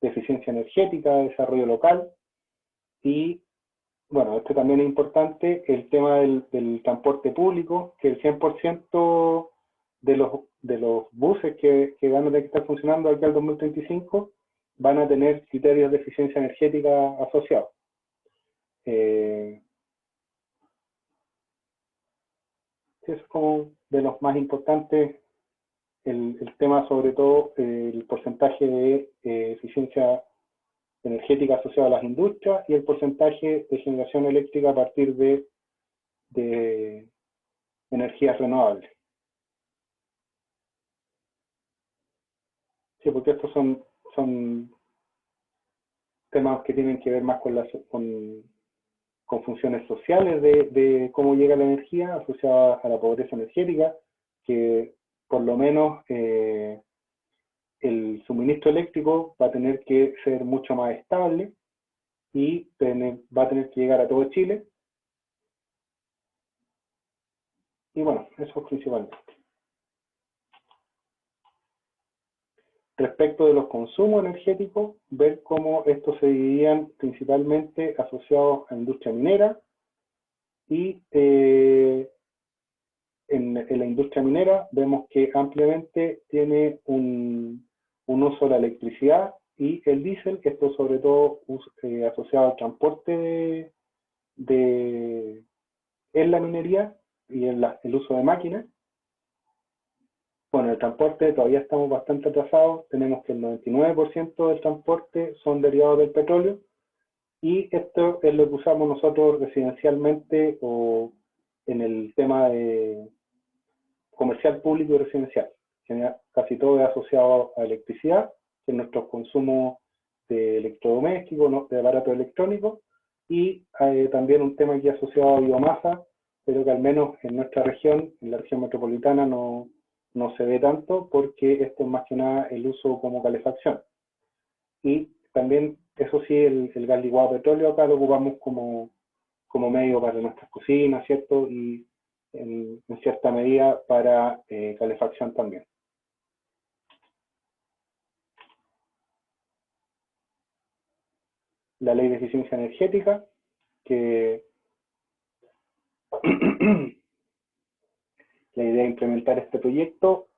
eficiencia energética, de desarrollo local, y bueno, esto también es importante, el tema del transporte público, que el 100% de los buses que van a tener que estar funcionando aquí al 2035 van a tener criterios de eficiencia energética asociados. Eso es como de los más importantes, el tema sobre todo el porcentaje de eficiencia energética asociada a las industrias y el porcentaje de generación eléctrica a partir de energías renovables. Sí, porque estos son temas que tienen que ver más con funciones sociales de cómo llega la energía asociada a la pobreza energética, que por lo menos el suministro eléctrico va a tener que ser mucho más estable y va a tener que llegar a todo Chile. Y bueno, eso es principalmente. Respecto de los consumos energéticos, ver cómo estos se dividían principalmente asociados a industria minera y en la industria minera vemos que ampliamente tiene un uso de la electricidad y el diésel, esto sobre todo asociado al transporte en la minería y en el uso de máquinas. Bueno, el transporte todavía estamos bastante atrasados, tenemos que el 99% del transporte son derivados del petróleo y esto es lo que usamos nosotros residencialmente o en el tema de comercial público y residencial. Casi todo es asociado a electricidad, que es nuestro consumo de electrodomésticos, de aparatos electrónicos, y también un tema aquí asociado a biomasa, pero que al menos en nuestra región, en la región metropolitana, no se ve tanto, porque esto es más que nada el uso como calefacción. Y también, eso sí, el gas licuado de petróleo acá lo ocupamos como medio para nuestras cocinas, ¿cierto? Y en cierta medida para calefacción también. La ley de eficiencia energética, que la idea es implementar este proyecto,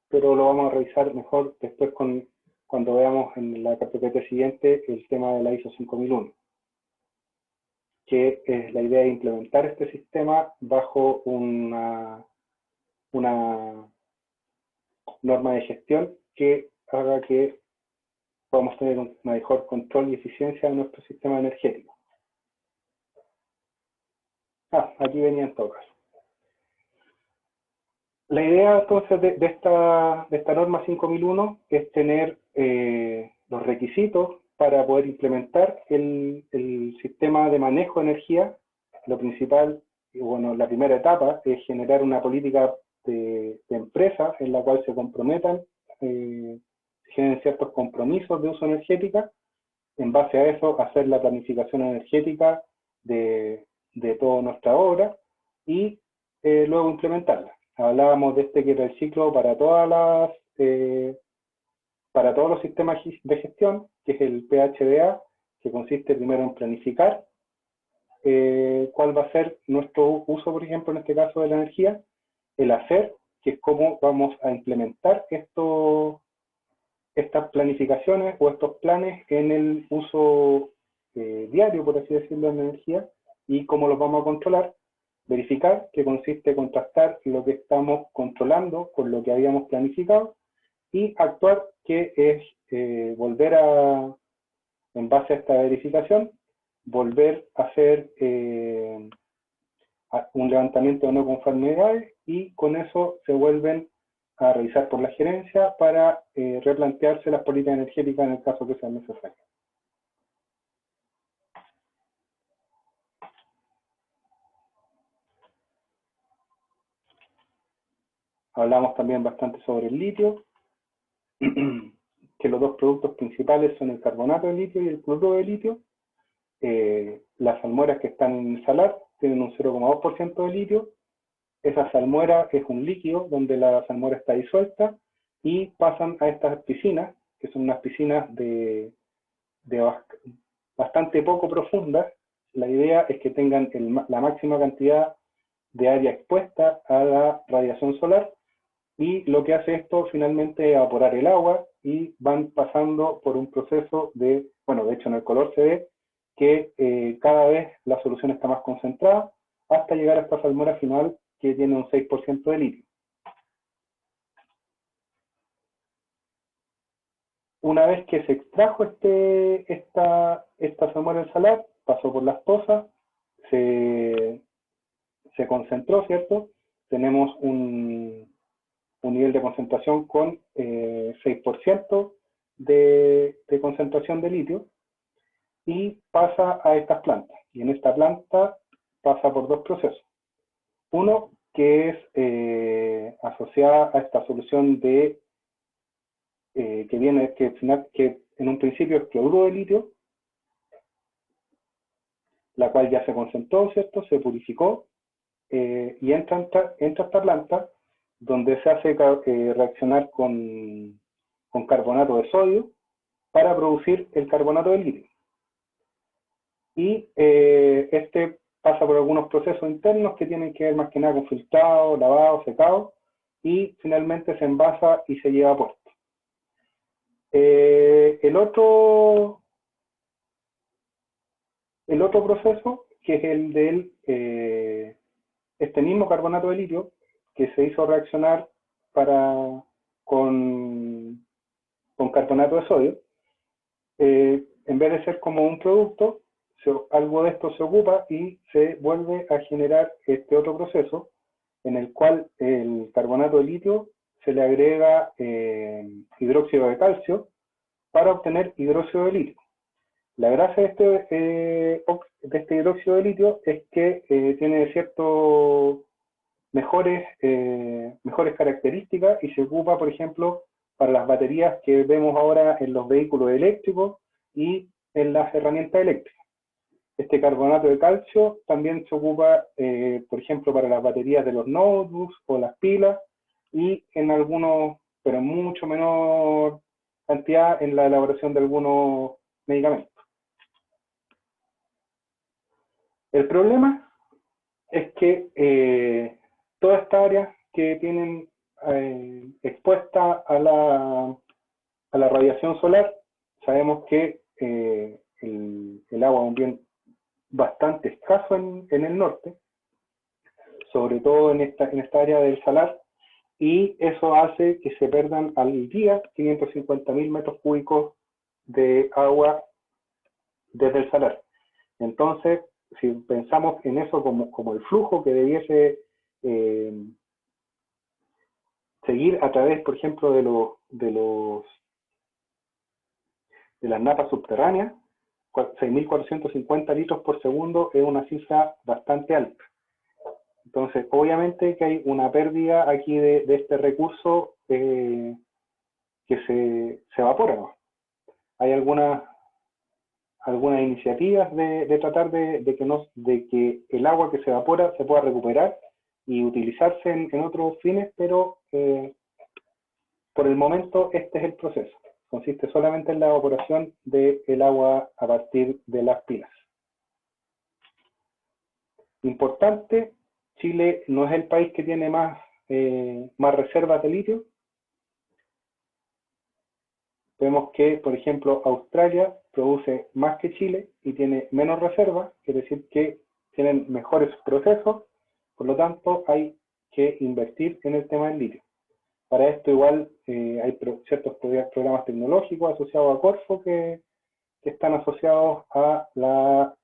pero lo vamos a revisar mejor después cuando veamos en la carpeta siguiente el tema de la ISO 5001, que es la idea de implementar este sistema bajo una norma de gestión que haga que podamos tener un mejor control y eficiencia de nuestro sistema energético. Aquí venía en todo caso. La idea entonces de esta norma 5001 es tener los requisitos para poder implementar el sistema de manejo de energía. Lo principal, bueno, la primera etapa es generar una política de empresa en la cual se comprometan, generen ciertos compromisos de uso energética. En base a eso, hacer la planificación energética de toda nuestra obra y luego implementarla. Hablábamos de que era el ciclo para para todos los sistemas de gestión, que es el PHDA, que consiste primero en planificar cuál va a ser nuestro uso, por ejemplo, en este caso de la energía, el hacer, que es cómo vamos a implementar estas planificaciones o estos planes en el uso diario, por así decirlo, de la energía, y cómo los vamos a controlar. Verificar, que consiste en contrastar lo que estamos controlando con lo que habíamos planificado, y actuar, que es volver en base a esta verificación, volver a hacer un levantamiento de no conformidades, y con eso se vuelven a revisar por la gerencia para replantearse las políticas energéticas en el caso que sea necesario. Hablamos también bastante sobre el litio, que los dos productos principales son el carbonato de litio y el cloruro de litio. Las salmueras que están en el salar tienen un 0,2% de litio. Esa salmuera es un líquido donde la salmuera está disuelta y pasan a estas piscinas, que son unas piscinas de bastante poco profundas. La idea es que tengan la máxima cantidad de área expuesta a la radiación solar, y lo que hace esto finalmente es evaporar el agua y van pasando por un proceso de, bueno, de hecho en el color se ve que cada vez la solución está más concentrada hasta llegar a esta salmuera final que tiene un 6% de litio. Una vez que se extrajo esta salmuera del salar, pasó por las pozas, se concentró, ¿cierto? Tenemos un nivel de concentración con 6% de concentración de litio, y pasa a estas plantas. Y en esta planta pasa por dos procesos. Uno que es asociada a esta solución de que en un principio es cloruro de litio, la cual ya se concentró, ¿cierto? Se purificó y entra esta planta donde se hace reaccionar con carbonato de sodio para producir el carbonato de litio. Y este pasa por algunos procesos internos que tienen que ver más que nada con filtrado, lavado, secado, y finalmente se envasa y se lleva a puerto. El otro proceso, que es el del este mismo carbonato de litio, que se hizo reaccionar con carbonato de sodio, en vez de ser como un producto, algo de esto se ocupa y se vuelve a generar este otro proceso en el cual el carbonato de litio se le agrega hidróxido de calcio para obtener hidróxido de litio. La gracia de este hidróxido de litio es que tiene ciertas mejores características y se ocupa, por ejemplo, para las baterías que vemos ahora en los vehículos eléctricos y en las herramientas eléctricas. Este carbonato de calcio también se ocupa, por ejemplo, para las baterías de los notebooks o las pilas, y en algunos, pero en mucho menor cantidad, en la elaboración de algunos medicamentos. El problema es que toda esta área que tienen expuesta a la radiación solar, sabemos que el agua es un bien bastante escaso en el norte, sobre todo en esta área del salar, y eso hace que se pierdan al día 550.000 metros cúbicos de agua desde el salar. Entonces, si pensamos en eso como el flujo que debiese seguir a través, por ejemplo, de las napas subterráneas, 6.450 litros por segundo es una cifra bastante alta. Entonces, obviamente que hay una pérdida aquí de este recurso que se evapora, ¿no? Hay algunas iniciativas de tratar de que el agua que se evapora se pueda recuperar y utilizarse en otros fines, pero por el momento este es el proceso. Consiste solamente en la evaporación del agua a partir de las pilas. Importante, Chile no es el país que tiene más reservas de litio. Vemos que, por ejemplo, Australia produce más que Chile y tiene menos reservas, quiere decir que tienen mejores procesos, por lo tanto hay que invertir en el tema del litio. Para esto igual hay ciertos programas tecnológicos asociados a Corfo que están asociados a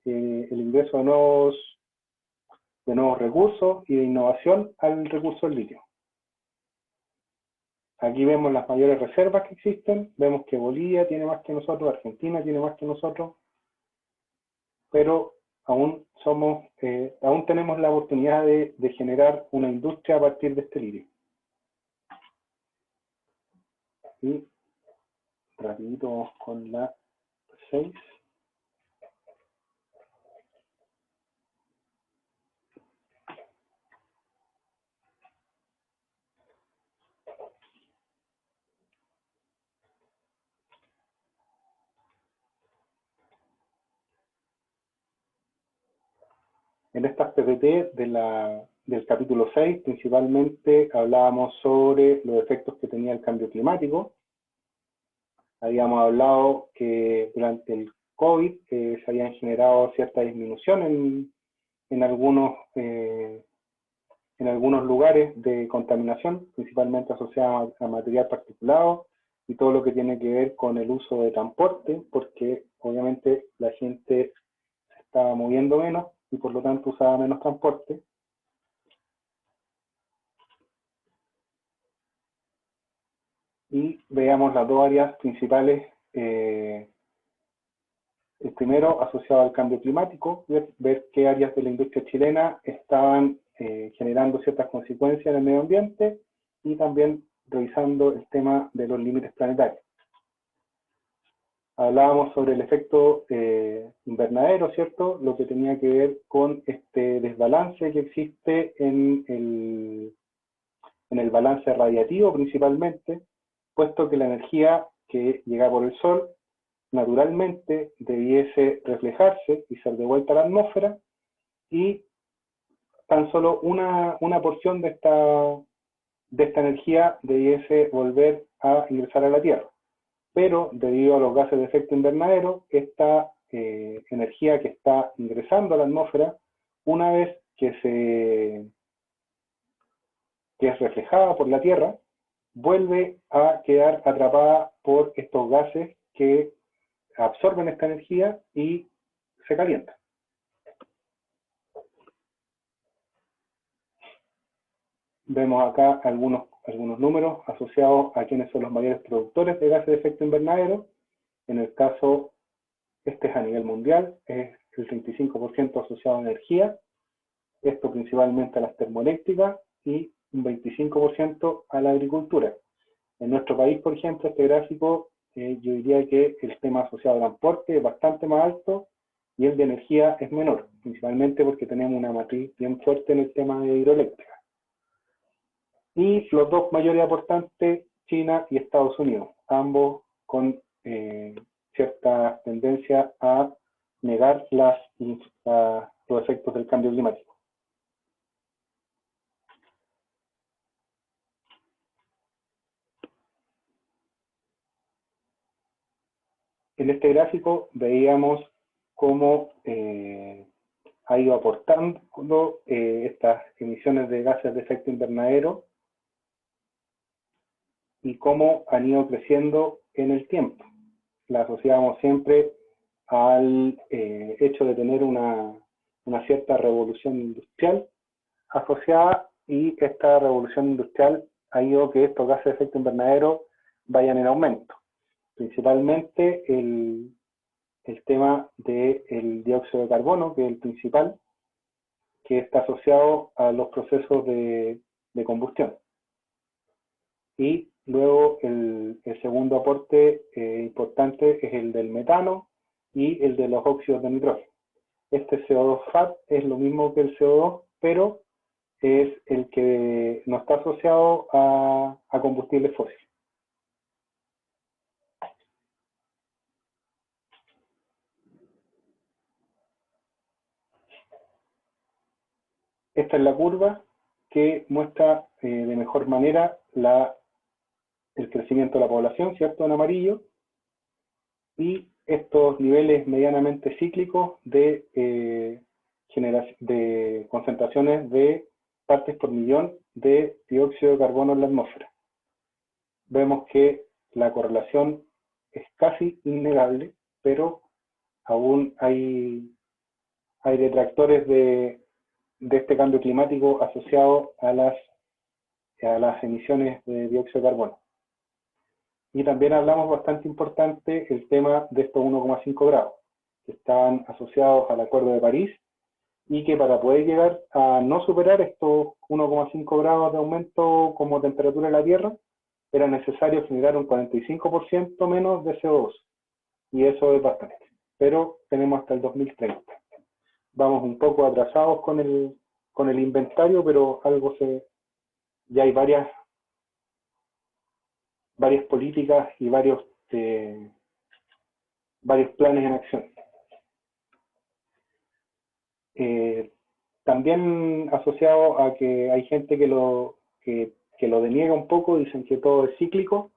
el ingreso de nuevos recursos y de innovación al recurso del litio. Aquí vemos las mayores reservas que existen, vemos que Bolivia tiene más que nosotros, Argentina tiene más que nosotros, pero aún tenemos la oportunidad de generar una industria a partir de este litio. Y rapidito vamos con la 6. En estas PPT del capítulo 6, principalmente hablábamos sobre los efectos que tenía el cambio climático. Habíamos hablado que durante el COVID se habían generado cierta disminución en algunos lugares de contaminación, principalmente asociada a material particulado y todo lo que tiene que ver con el uso de transporte, porque obviamente la gente se estaba moviendo menos y por lo tanto usaba menos transporte. Y veamos las dos áreas principales. El primero, asociado al cambio climático, ver qué áreas de la industria chilena estaban generando ciertas consecuencias en el medio ambiente y también revisando el tema de los límites planetarios. Hablábamos sobre el efecto invernadero, ¿cierto? Lo que tenía que ver con este desbalance que existe en el balance radiativo principalmente, puesto que la energía que llega por el Sol naturalmente debiese reflejarse y ser devuelta a la atmósfera, y tan solo una porción de esta energía debiese volver a ingresar a la Tierra. Pero debido a los gases de efecto invernadero, esta energía que está ingresando a la atmósfera, una vez que es reflejada por la Tierra, vuelve a quedar atrapada por estos gases que absorben esta energía y se calientan. Vemos acá algunos números asociados a quiénes son los mayores productores de gases de efecto invernadero. En el caso, este es a nivel mundial, es el 35% asociado a energía, esto principalmente a las termoeléctricas, y un 25% a la agricultura. En nuestro país, por ejemplo, este gráfico, yo diría que el tema asociado al transporte es bastante más alto y el de energía es menor, principalmente porque tenemos una matriz bien fuerte en el tema de hidroeléctrica. Y los dos mayores aportantes, China y Estados Unidos, ambos con cierta tendencia a negar los efectos del cambio climático. En este gráfico veíamos cómo ha ido aportando estas emisiones de gases de efecto invernadero y cómo han ido creciendo en el tiempo. La asociamos siempre al hecho de tener una cierta revolución industrial asociada, y esta revolución industrial ha ido que estos gases de efecto invernadero vayan en aumento. Principalmente el tema del dióxido de carbono, que es el principal, que está asociado a los procesos de combustión. Y luego el segundo aporte importante es el del metano y el de los óxidos de nitrógeno. Este CO2 FAT es lo mismo que el CO2, pero es el que no está asociado a combustibles fósiles. Esta es la curva que muestra de mejor manera el crecimiento de la población, ¿cierto?, en amarillo, y estos niveles medianamente cíclicos de concentraciones de partes por millón de dióxido de carbono en la atmósfera. Vemos que la correlación es casi innegable, pero aún hay detractores de este cambio climático asociado a las emisiones de dióxido de carbono. Y también hablamos bastante importante el tema de estos 1,5 grados, que estaban asociados al Acuerdo de París, y que para poder llegar a no superar estos 1,5 grados de aumento como temperatura de la Tierra, era necesario generar un 45% menos de CO2. Y eso es bastante. Pero tenemos hasta el 2030. Vamos un poco atrasados con el inventario, pero ya hay varias políticas y varios planes en acción. También asociado a que hay gente que lo deniega un poco, dicen que todo es cíclico,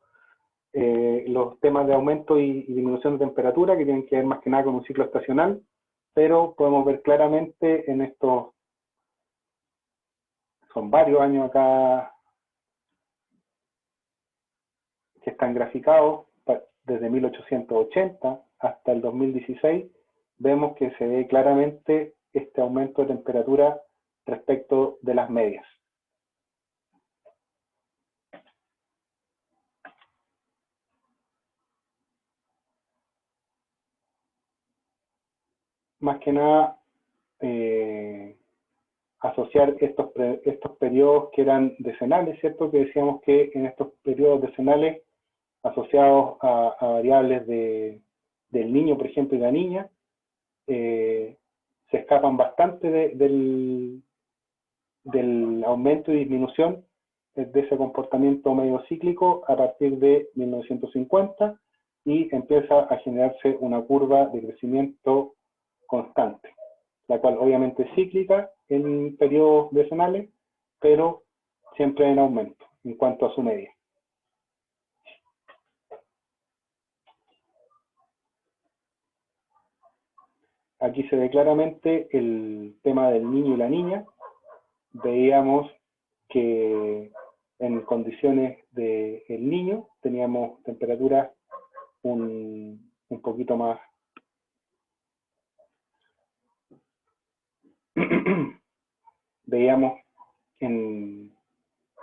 los temas de aumento y disminución de temperatura, que tienen que ver más que nada con un ciclo estacional, pero podemos ver claramente en estos, son varios años acá que están graficados, desde 1880 hasta el 2016, vemos que se ve claramente este aumento de temperatura respecto de las medias. Más que nada, asociar estos periodos que eran decenales, ¿cierto? Que decíamos que en estos periodos decenales, asociados a variables del niño, por ejemplo, y la niña, se escapan bastante del aumento y disminución de ese comportamiento medio cíclico a partir de 1950 y empieza a generarse una curva de crecimiento constante, la cual obviamente es cíclica en periodos decenales, pero siempre en aumento en cuanto a su media. Aquí se ve claramente el tema del niño y la niña. Veíamos que en condiciones del niño teníamos temperaturas un poquito más veíamos en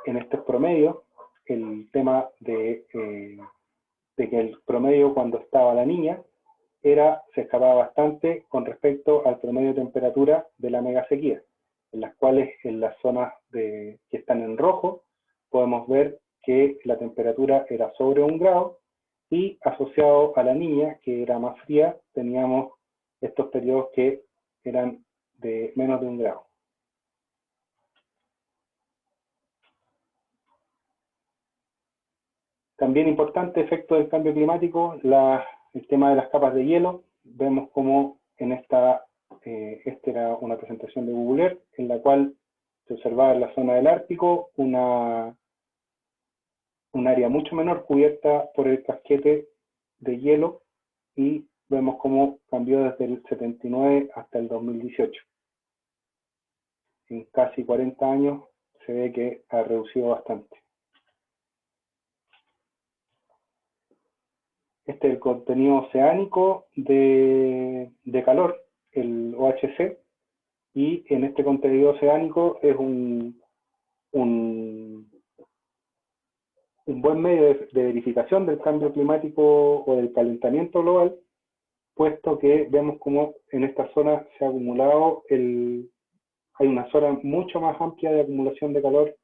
estos promedios el tema de que el promedio cuando estaba la niña se escapaba bastante con respecto al promedio de temperatura de la megasequía, en las cuales en las zonas que están en rojo podemos ver que la temperatura era sobre 1 grado y asociado a la niña, que era más fría, teníamos estos periodos que eran de menos de 1 grado. También importante efecto del cambio climático, el tema de las capas de hielo. Vemos como en esta era una presentación de Google Earth, en la cual se observaba en la zona del Ártico un área mucho menor cubierta por el casquete de hielo y vemos cómo cambió desde el 79 hasta el 2018. En casi 40 años se ve que ha reducido bastante. Este es el contenido oceánico de calor, el OHC, y en este contenido oceánico es un buen medio de verificación del cambio climático o del calentamiento global, puesto que vemos como en esta zona se ha acumulado, hay una zona mucho más amplia de acumulación de calor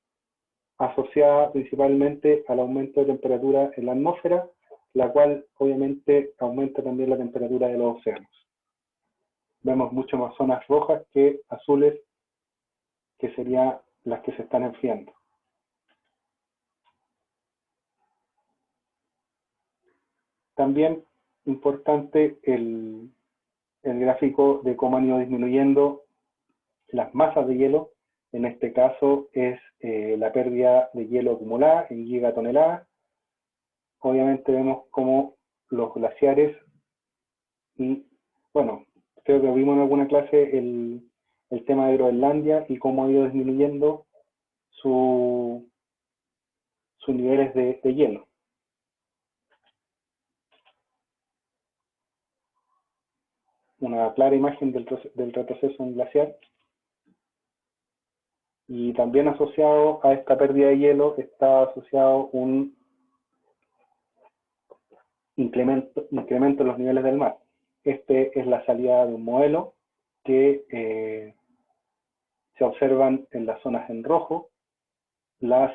asociada principalmente al aumento de temperatura en la atmósfera, la cual obviamente aumenta también la temperatura de los océanos. Vemos mucho más zonas rojas que azules, que serían las que se están enfriando. También importante el gráfico de cómo han ido disminuyendo las masas de hielo. En este caso es la pérdida de hielo acumulada en gigatoneladas. Obviamente vemos cómo los glaciares y, bueno, creo que vimos en alguna clase el tema de Groenlandia y cómo ha ido disminuyendo sus niveles de hielo. Una clara imagen del retroceso en glaciar. Y también asociado a esta pérdida de hielo está asociado un incremento en los niveles del mar. Este es la salida de un modelo que se observan en las zonas en rojo, las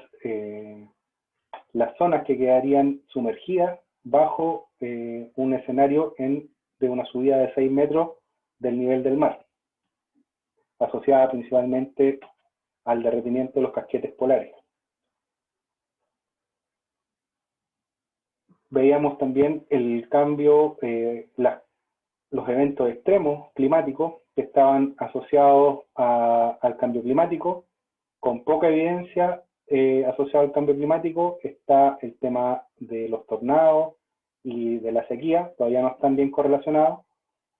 zonas que quedarían sumergidas bajo un escenario de una subida de 6 metros del nivel del mar, asociada principalmente al derretimiento de los casquetes polares. Veíamos también el cambio, los eventos extremos climáticos, que estaban asociados al cambio climático. Con poca evidencia asociada al cambio climático está el tema de los tornados y de la sequía, todavía no están bien correlacionados,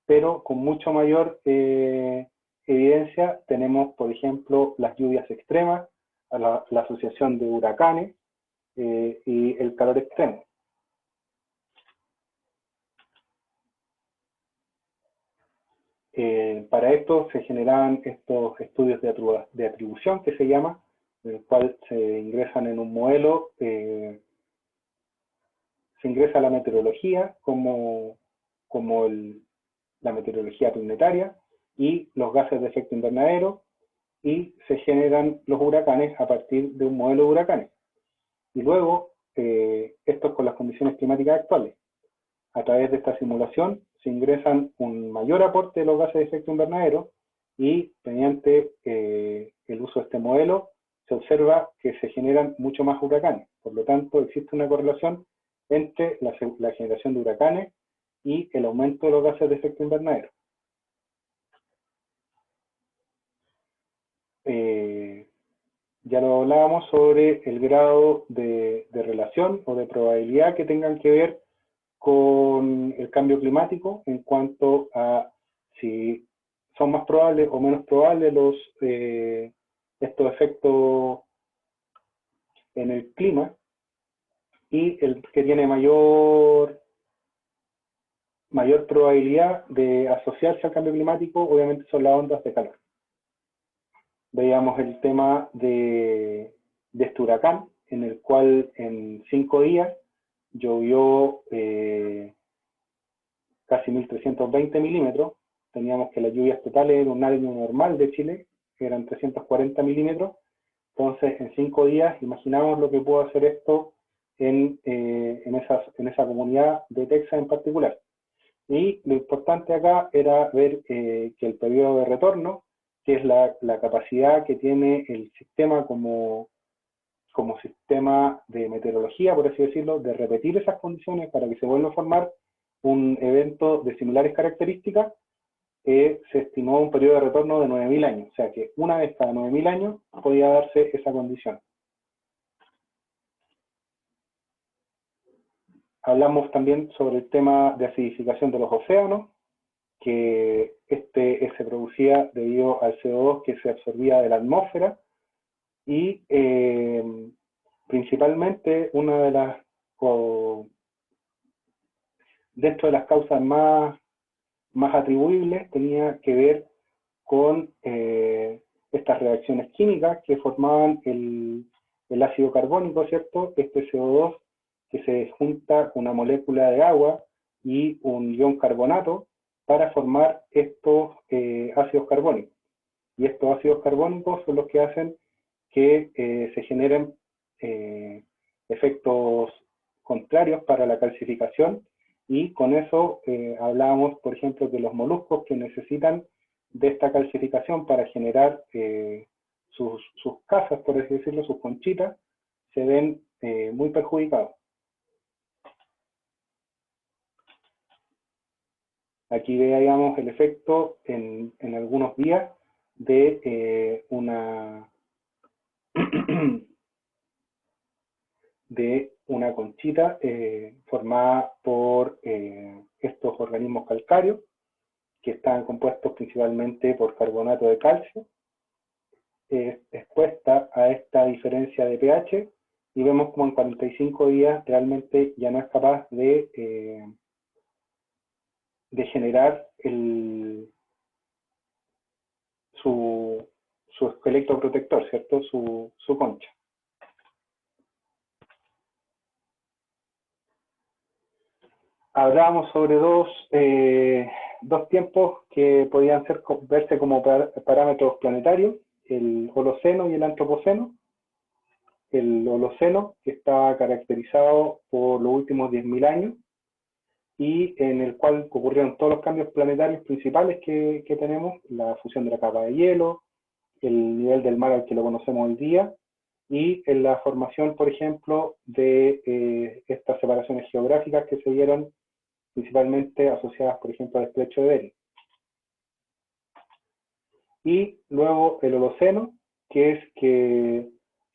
pero con mucho mayor evidencia tenemos, por ejemplo, las lluvias extremas, la asociación de huracanes y el calor extremo. Para esto se generan estos estudios de atribución, que se llama, en el cual se ingresan en un modelo, se ingresa la meteorología como la meteorología planetaria y los gases de efecto invernadero, y se generan los huracanes a partir de un modelo de huracanes. Y luego, esto es con las condiciones climáticas actuales. A través de esta simulación se ingresan un mayor aporte de los gases de efecto invernadero y mediante el uso de este modelo se observa que se generan mucho más huracanes. Por lo tanto, existe una correlación entre la generación de huracanes y el aumento de los gases de efecto invernadero. Ya lo hablábamos sobre el grado de relación o de probabilidad que tengan que ver con el cambio climático en cuanto a si son más probables o menos probables estos efectos en el clima, y el que tiene mayor probabilidad de asociarse al cambio climático obviamente son las ondas de calor. Veíamos el tema de este huracán, en el cual en 5 días llovió casi 1.320 milímetros. Teníamos que las lluvias totales en un año normal de Chile eran 340 milímetros. Entonces, en 5 días, imaginamos lo que pudo hacer esto en esa comunidad de Texas en particular. Y lo importante acá era ver que el periodo de retorno, que es la capacidad que tiene el sistema como sistema de meteorología, por así decirlo, de repetir esas condiciones para que se vuelva a formar un evento de similares características, se estimó un periodo de retorno de 9.000 años. O sea que una vez cada 9.000 años podía darse esa condición. Hablamos también sobre el tema de acidificación de los océanos, que se producía debido al CO2 que se absorbía de la atmósfera, y principalmente una de las dentro de las causas más atribuibles tenía que ver con estas reacciones químicas que formaban el ácido carbónico, ¿cierto? Este CO2 que se junta con una molécula de agua y un ion carbonato para formar estos ácidos carbónicos. Y estos ácidos carbónicos son los que hacen que se generen efectos contrarios para la calcificación, y con eso hablábamos, por ejemplo, de los moluscos que necesitan de esta calcificación para generar sus casas, por así decirlo, sus conchitas, se ven muy perjudicados. Aquí veíamos el efecto en algunos días de una conchita formada por estos organismos calcáreos que están compuestos principalmente por carbonato de calcio, expuesta a esta diferencia de pH, y vemos como en 45 días realmente ya no es capaz de generar su esqueleto protector, ¿cierto? Su concha. Hablábamos sobre dos tiempos que podían verse como parámetros planetarios, el Holoceno y el Antropoceno. El Holoceno, que estaba caracterizado por los últimos 10.000 años, y en el cual ocurrieron todos los cambios planetarios principales que tenemos, la fusión de la capa de hielo, el nivel del mar al que lo conocemos hoy día, y en la formación, por ejemplo, de estas separaciones geográficas que se dieron principalmente asociadas, por ejemplo, al estrecho de Bering. y luego el Holoceno, que es que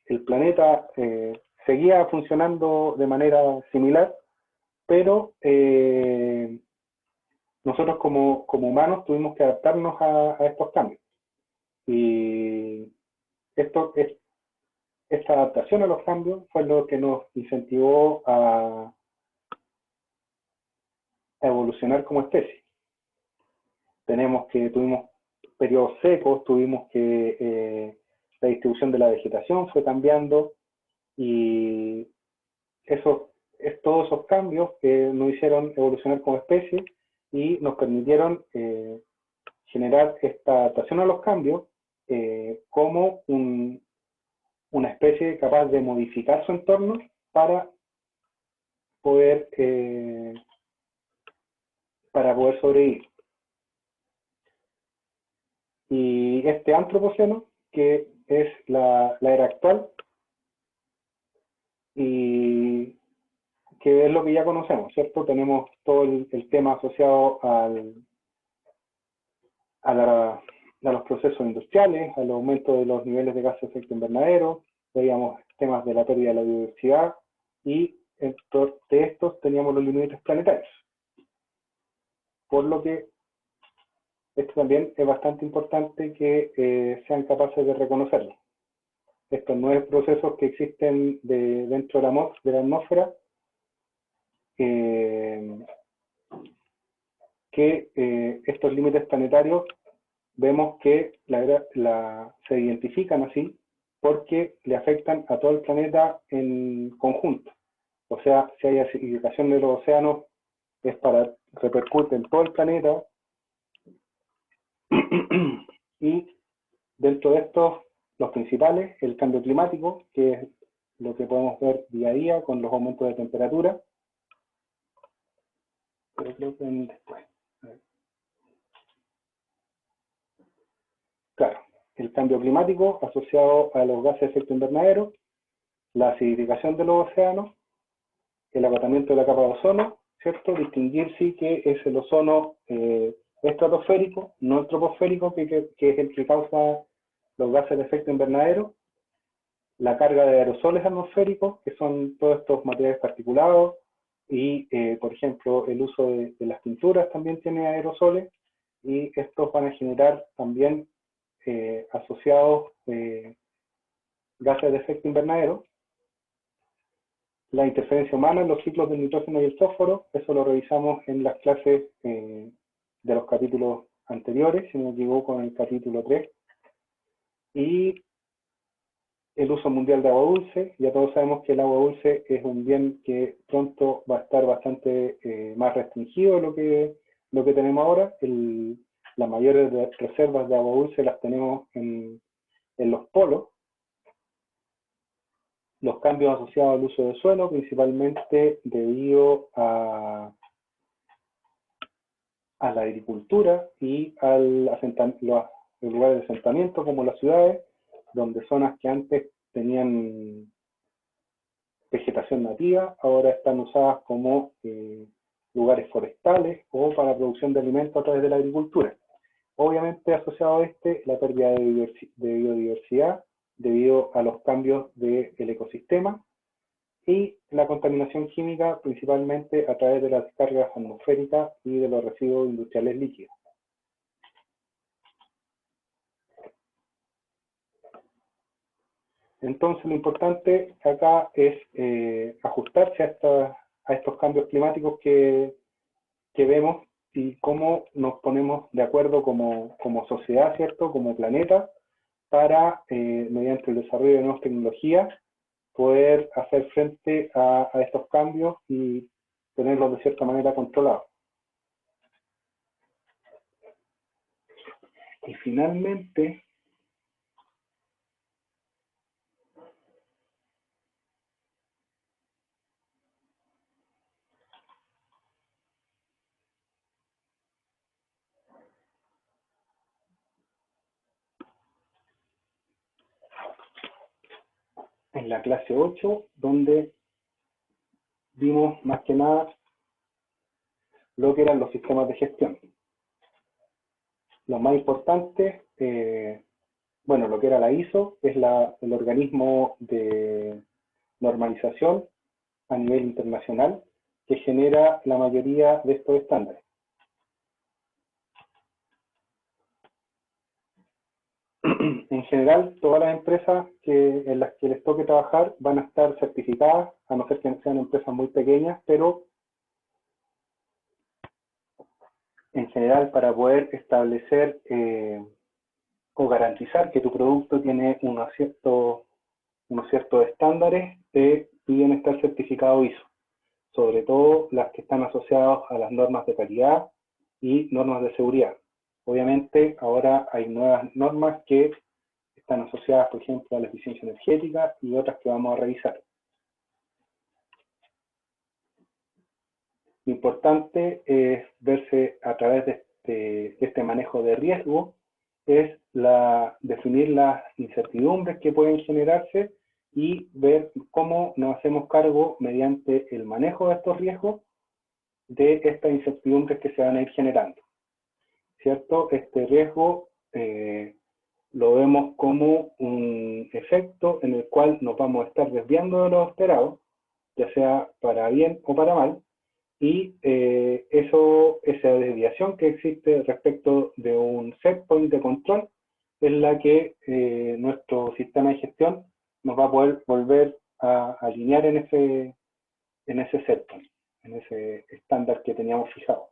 el planeta seguía funcionando de manera similar, pero nosotros como humanos tuvimos que adaptarnos a estos cambios. Y esta adaptación a los cambios fue lo que nos incentivó a evolucionar como especie. Tuvimos periodos secos, tuvimos que la distribución de la vegetación fue cambiando y todos esos cambios que nos hicieron evolucionar como especie y nos permitieron generar esta adaptación a los cambios como una especie capaz de modificar su entorno para poder sobrevivir. Y este antropoceno, que es la era actual, y que es lo que ya conocemos, ¿cierto? Tenemos todo el tema asociado a los procesos industriales, al aumento de los niveles de gases de efecto invernadero, veíamos temas de la pérdida de la biodiversidad, y de estos teníamos los límites planetarios. Por lo que esto también es bastante importante que sean capaces de reconocerlo. Estos 9 procesos que existen dentro de la atmósfera, estos límites planetarios vemos que se identifican así porque le afectan a todo el planeta en conjunto. O sea, si hay acidificación de los océanos, repercute en todo el planeta. Y dentro de estos, los principales, el cambio climático, que es lo que podemos ver día a día con los aumentos de temperatura. Pero creo que ven después. Claro, el cambio climático asociado a los gases de efecto invernadero, la acidificación de los océanos, el agotamiento de la capa de ozono, ¿cierto? Distinguir sí que es el ozono estratosférico, no troposférico, que es el que causa los gases de efecto invernadero, la carga de aerosoles atmosféricos, que son todos estos materiales particulados, y por ejemplo el uso de las pinturas también tiene aerosoles, y estos van a generar también asociados gases de efecto invernadero. La interferencia humana en los ciclos del nitrógeno y el fósforo, eso lo revisamos en las clases de los capítulos anteriores, si no me equivoco, en el capítulo 3. Y el uso mundial de agua dulce, ya todos sabemos que el agua dulce es un bien que pronto va a estar bastante más restringido de lo que tenemos ahora. Las mayores reservas de agua dulce las tenemos en los polos. Los cambios asociados al uso del suelo, principalmente debido a la agricultura y los lugares de asentamiento como las ciudades, donde zonas que antes tenían vegetación nativa, ahora están usadas como lugares forestales o para producción de alimentos a través de la agricultura. Obviamente asociado a la pérdida de biodiversidad debido a los cambios del ecosistema y la contaminación química principalmente a través de las descargas atmosféricas y de los residuos industriales líquidos. Entonces lo importante acá es ajustarse a estos cambios climáticos que vemos y cómo nos ponemos de acuerdo como sociedad, ¿cierto? Como planeta, para, mediante el desarrollo de nuevas tecnologías, poder hacer frente a estos cambios y tenerlos de cierta manera controlados. Y finalmente, en la clase 8, donde vimos más que nada lo que eran los sistemas de gestión. Los más importantes, bueno, lo que era la ISO, es el organismo de normalización a nivel internacional que genera la mayoría de estos estándares. En general, todas las empresas en las que les toque trabajar van a estar certificadas, a no ser que sean empresas muy pequeñas, pero en general para poder establecer o garantizar que tu producto tiene unos ciertos estándares, te piden estar certificado ISO, sobre todo las que están asociadas a las normas de calidad y normas de seguridad. Obviamente ahora hay nuevas normas que están asociadas, por ejemplo, a la eficiencia energética y otras que vamos a revisar. Lo importante es verse a través de este manejo de riesgo, es definir las incertidumbres que pueden generarse y ver cómo nos hacemos cargo mediante el manejo de estos riesgos de estas incertidumbres que se van a ir generando. ¿Cierto? Este riesgo lo vemos como un efecto en el cual nos vamos a estar desviando de lo esperado, ya sea para bien o para mal, y esa desviación que existe respecto de un set point de control es la que nuestro sistema de gestión nos va a poder volver a alinear en ese set point, en ese estándar que teníamos fijado.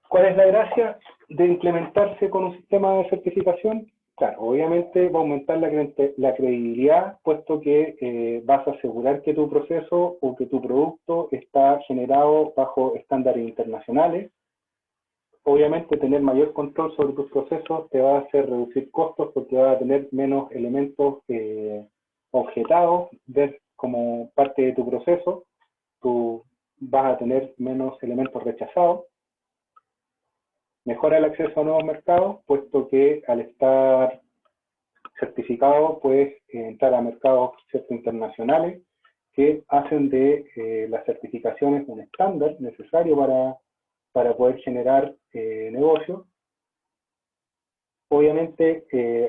¿Cuál es la gracia de implementarse con un sistema de certificación? Claro, obviamente va a aumentar la credibilidad, puesto que vas a asegurar que tu proceso o que tu producto está generado bajo estándares internacionales. Obviamente tener mayor control sobre tus procesos te va a hacer reducir costos porque vas a tener menos elementos objetados como parte de tu proceso. Tú vas a tener menos elementos rechazados. Mejora el acceso a nuevos mercados, puesto que al estar certificado puedes entrar a mercados internacionales que hacen de las certificaciones un estándar necesario para poder generar negocio. Obviamente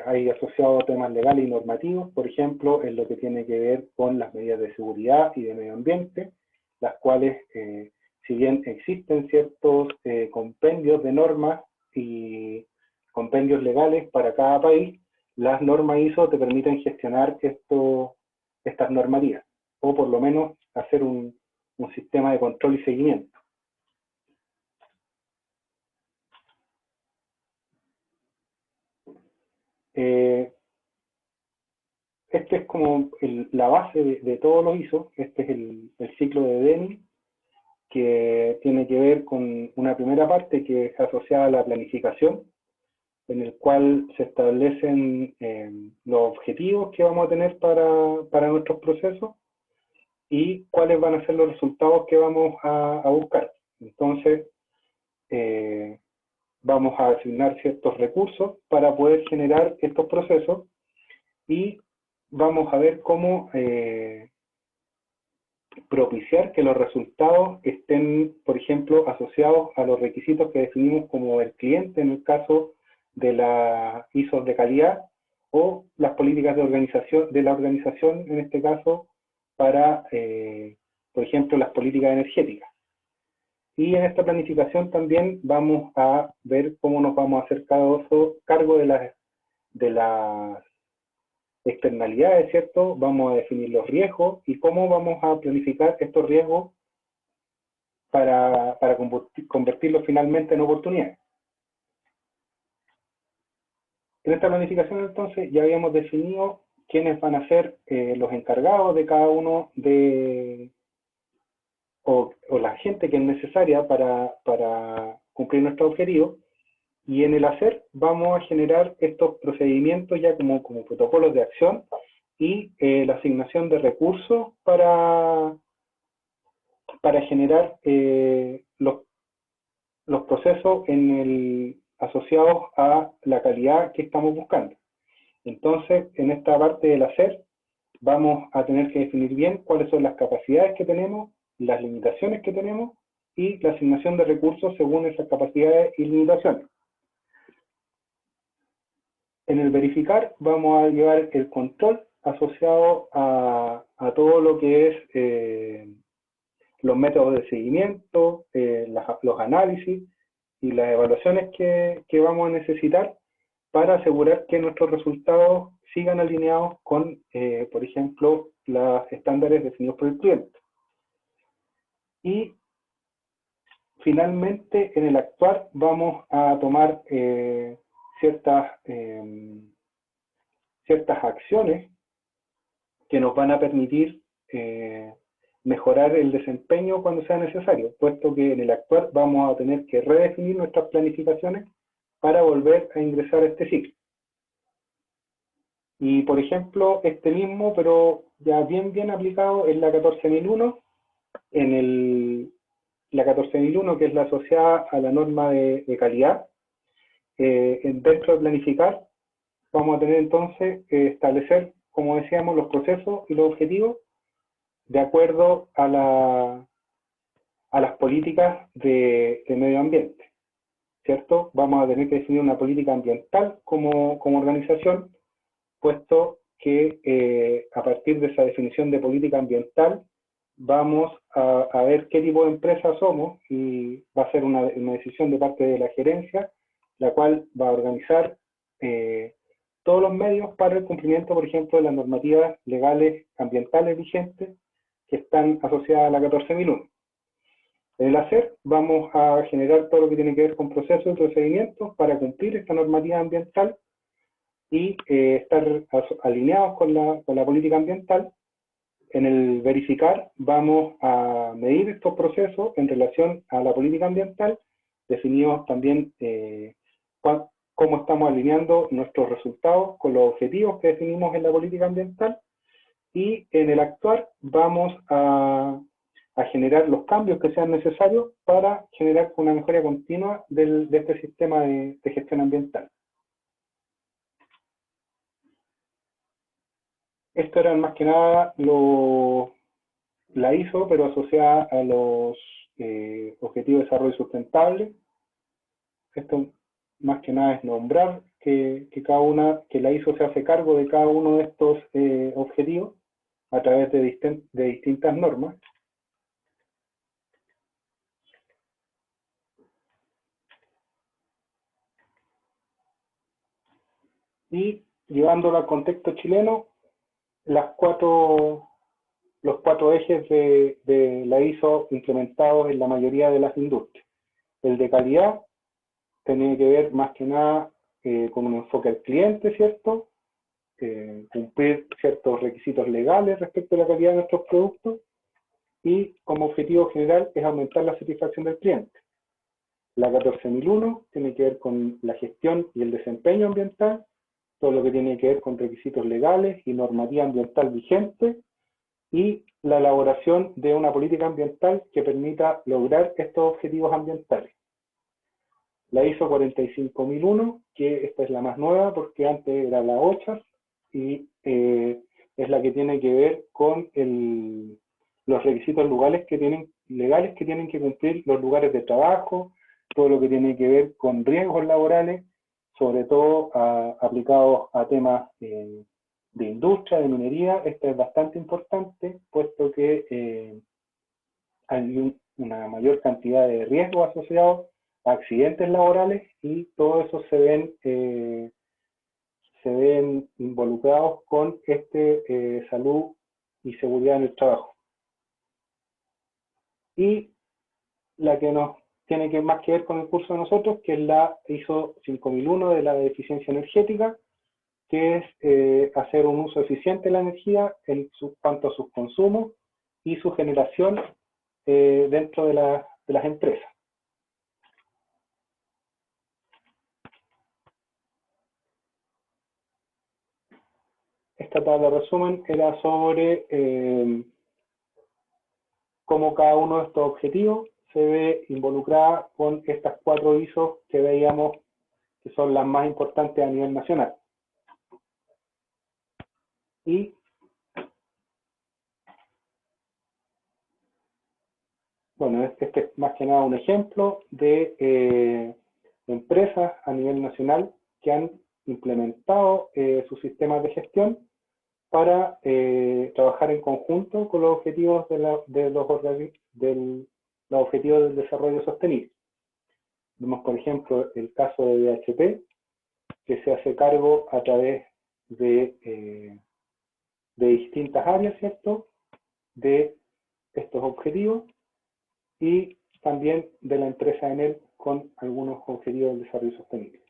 hay asociados temas legales y normativos, por ejemplo, en lo que tiene que ver con las medidas de seguridad y de medio ambiente, las cuales si bien existen ciertos compendios de normas y compendios legales para cada país, las normas ISO te permiten gestionar estas normativas, o por lo menos hacer un sistema de control y seguimiento. Este es como la base de todos los ISO. Este es el ciclo de Deming, que tiene que ver con una primera parte que es asociada a la planificación, en el cual se establecen los objetivos que vamos a tener para nuestros procesos y cuáles van a ser los resultados que vamos a buscar. Entonces, vamos a asignar ciertos recursos para poder generar estos procesos y vamos a ver cómo propiciar que los resultados estén, por ejemplo, asociados a los requisitos que definimos como el cliente en el caso de la ISO de calidad o las políticas de la organización, en este caso, para, por ejemplo, las políticas energéticas. Y en esta planificación también vamos a ver cómo nos vamos a hacer cargo de las externalidades, ¿cierto? Vamos a definir los riesgos y cómo vamos a planificar estos riesgos para convertirlos finalmente en oportunidades. En esta planificación, entonces, ya habíamos definido quiénes van a ser los encargados de cada uno o la gente que es necesaria para cumplir nuestro objetivo. Y en el hacer vamos a generar estos procedimientos ya como protocolos de acción y la asignación de recursos para generar los procesos asociados a la calidad que estamos buscando. Entonces, en esta parte del hacer, vamos a tener que definir bien cuáles son las capacidades que tenemos, las limitaciones que tenemos y la asignación de recursos según esas capacidades y limitaciones. En el verificar vamos a llevar el control asociado a todo lo que es los métodos de seguimiento, los análisis y las evaluaciones que vamos a necesitar para asegurar que nuestros resultados sigan alineados con, por ejemplo, los estándares definidos por el cliente. Y finalmente, en el actuar vamos a tomar ciertas acciones que nos van a permitir mejorar el desempeño cuando sea necesario, puesto que en el actuar vamos a tener que redefinir nuestras planificaciones para volver a ingresar a este ciclo. Y por ejemplo, este mismo, pero ya bien aplicado, es la 14001, la 14001, que es la asociada a la norma de calidad. Dentro de planificar, vamos a tener entonces establecer, como decíamos, los procesos y los objetivos de acuerdo a las políticas de medio ambiente, ¿cierto? Vamos a tener que definir una política ambiental como organización, puesto que a partir de esa definición de política ambiental vamos a ver qué tipo de empresa somos y va a ser una decisión de parte de la gerencia, la cual va a organizar todos los medios para el cumplimiento, por ejemplo, de las normativas legales ambientales vigentes que están asociadas a la 14001. En el hacer vamos a generar todo lo que tiene que ver con procesos y procedimientos para cumplir esta normativa ambiental y estar alineados con la política ambiental. En el verificar vamos a medir estos procesos en relación a la política ambiental, definimos también cómo estamos alineando nuestros resultados con los objetivos que definimos en la política ambiental, y en el actuar vamos a generar los cambios que sean necesarios para generar una mejora continua de este sistema de gestión ambiental. Esto era más que nada la ISO, pero asociada a los Objetivos de Desarrollo Sustentable. Esto más que nada es nombrar que la ISO se hace cargo de cada uno de estos objetivos a través de distintas normas. Y llevándolo al contexto chileno, los cuatro ejes de la ISO implementados en la mayoría de las industrias. El de calidad tiene que ver más que nada con un enfoque al cliente, ¿cierto? Cumplir ciertos requisitos legales respecto a la calidad de nuestros productos, y como objetivo general es aumentar la satisfacción del cliente. La 14001 tiene que ver con la gestión y el desempeño ambiental, todo lo que tiene que ver con requisitos legales y normativa ambiental vigente, y la elaboración de una política ambiental que permita lograr estos objetivos ambientales. La ISO 45001, que esta es la más nueva porque antes era la OCHA, y es la que tiene que ver con los requisitos legales que tienen que cumplir los lugares de trabajo, todo lo que tiene que ver con riesgos laborales, sobre todo aplicados a temas de industria, de minería. Esto es bastante importante, puesto que hay una mayor cantidad de riesgos asociados a accidentes laborales, y todo eso se ven involucrados con salud y seguridad en el trabajo. Y la que nos tiene más que ver con el curso de nosotros, que es la ISO 5001 de la eficiencia energética, que es hacer un uso eficiente de la energía en cuanto a sus consumos y su generación dentro de las empresas. Esta tabla de resumen era sobre cómo cada uno de estos objetivos se ve involucrada con estas 4 ISO que veíamos que son las más importantes a nivel nacional. Y Bueno, este es más que nada un ejemplo de empresas a nivel nacional que han implementado sus sistemas de gestión para trabajar en conjunto con los objetivos los objetivos del desarrollo sostenible. Vemos, por ejemplo, el caso de DHP, que se hace cargo a través de distintas áreas, ¿cierto?, de estos objetivos, y también de la empresa Enel con algunos objetivos del desarrollo sostenible.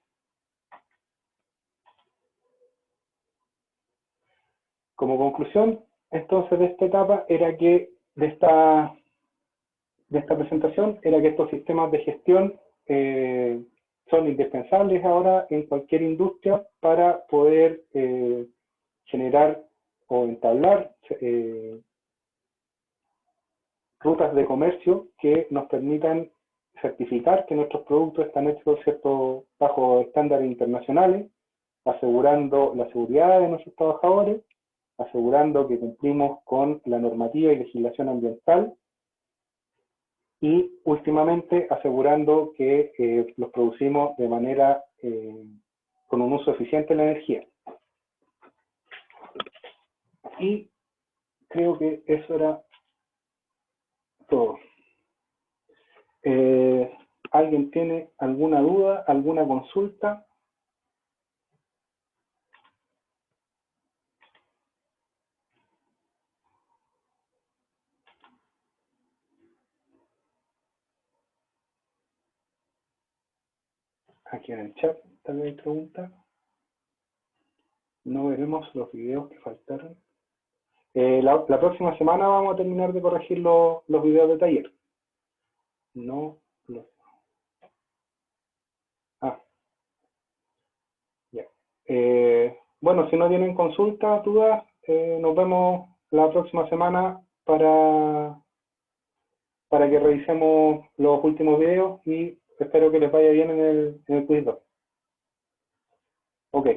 Como conclusión, entonces, de esta etapa, era que, de esta presentación, era que estos sistemas de gestión son indispensables ahora en cualquier industria para poder generar o entablar rutas de comercio que nos permitan certificar que nuestros productos están hechos, ¿cierto?, bajo estándares internacionales, asegurando la seguridad de nuestros trabajadores, asegurando que cumplimos con la normativa y legislación ambiental, y últimamente asegurando que los producimos de manera con un uso eficiente de la energía. Y creo que eso era todo. ¿Alguien tiene alguna duda, alguna consulta? Aquí en el chat también hay preguntas. No veremos los videos que faltaron. La próxima semana vamos a terminar de corregir los videos de taller. No los... Ah, ya. Bueno, si no tienen consultas, dudas, nos vemos la próxima semana para que revisemos los últimos videos, y espero que les vaya bien en el quiz 2. Ok.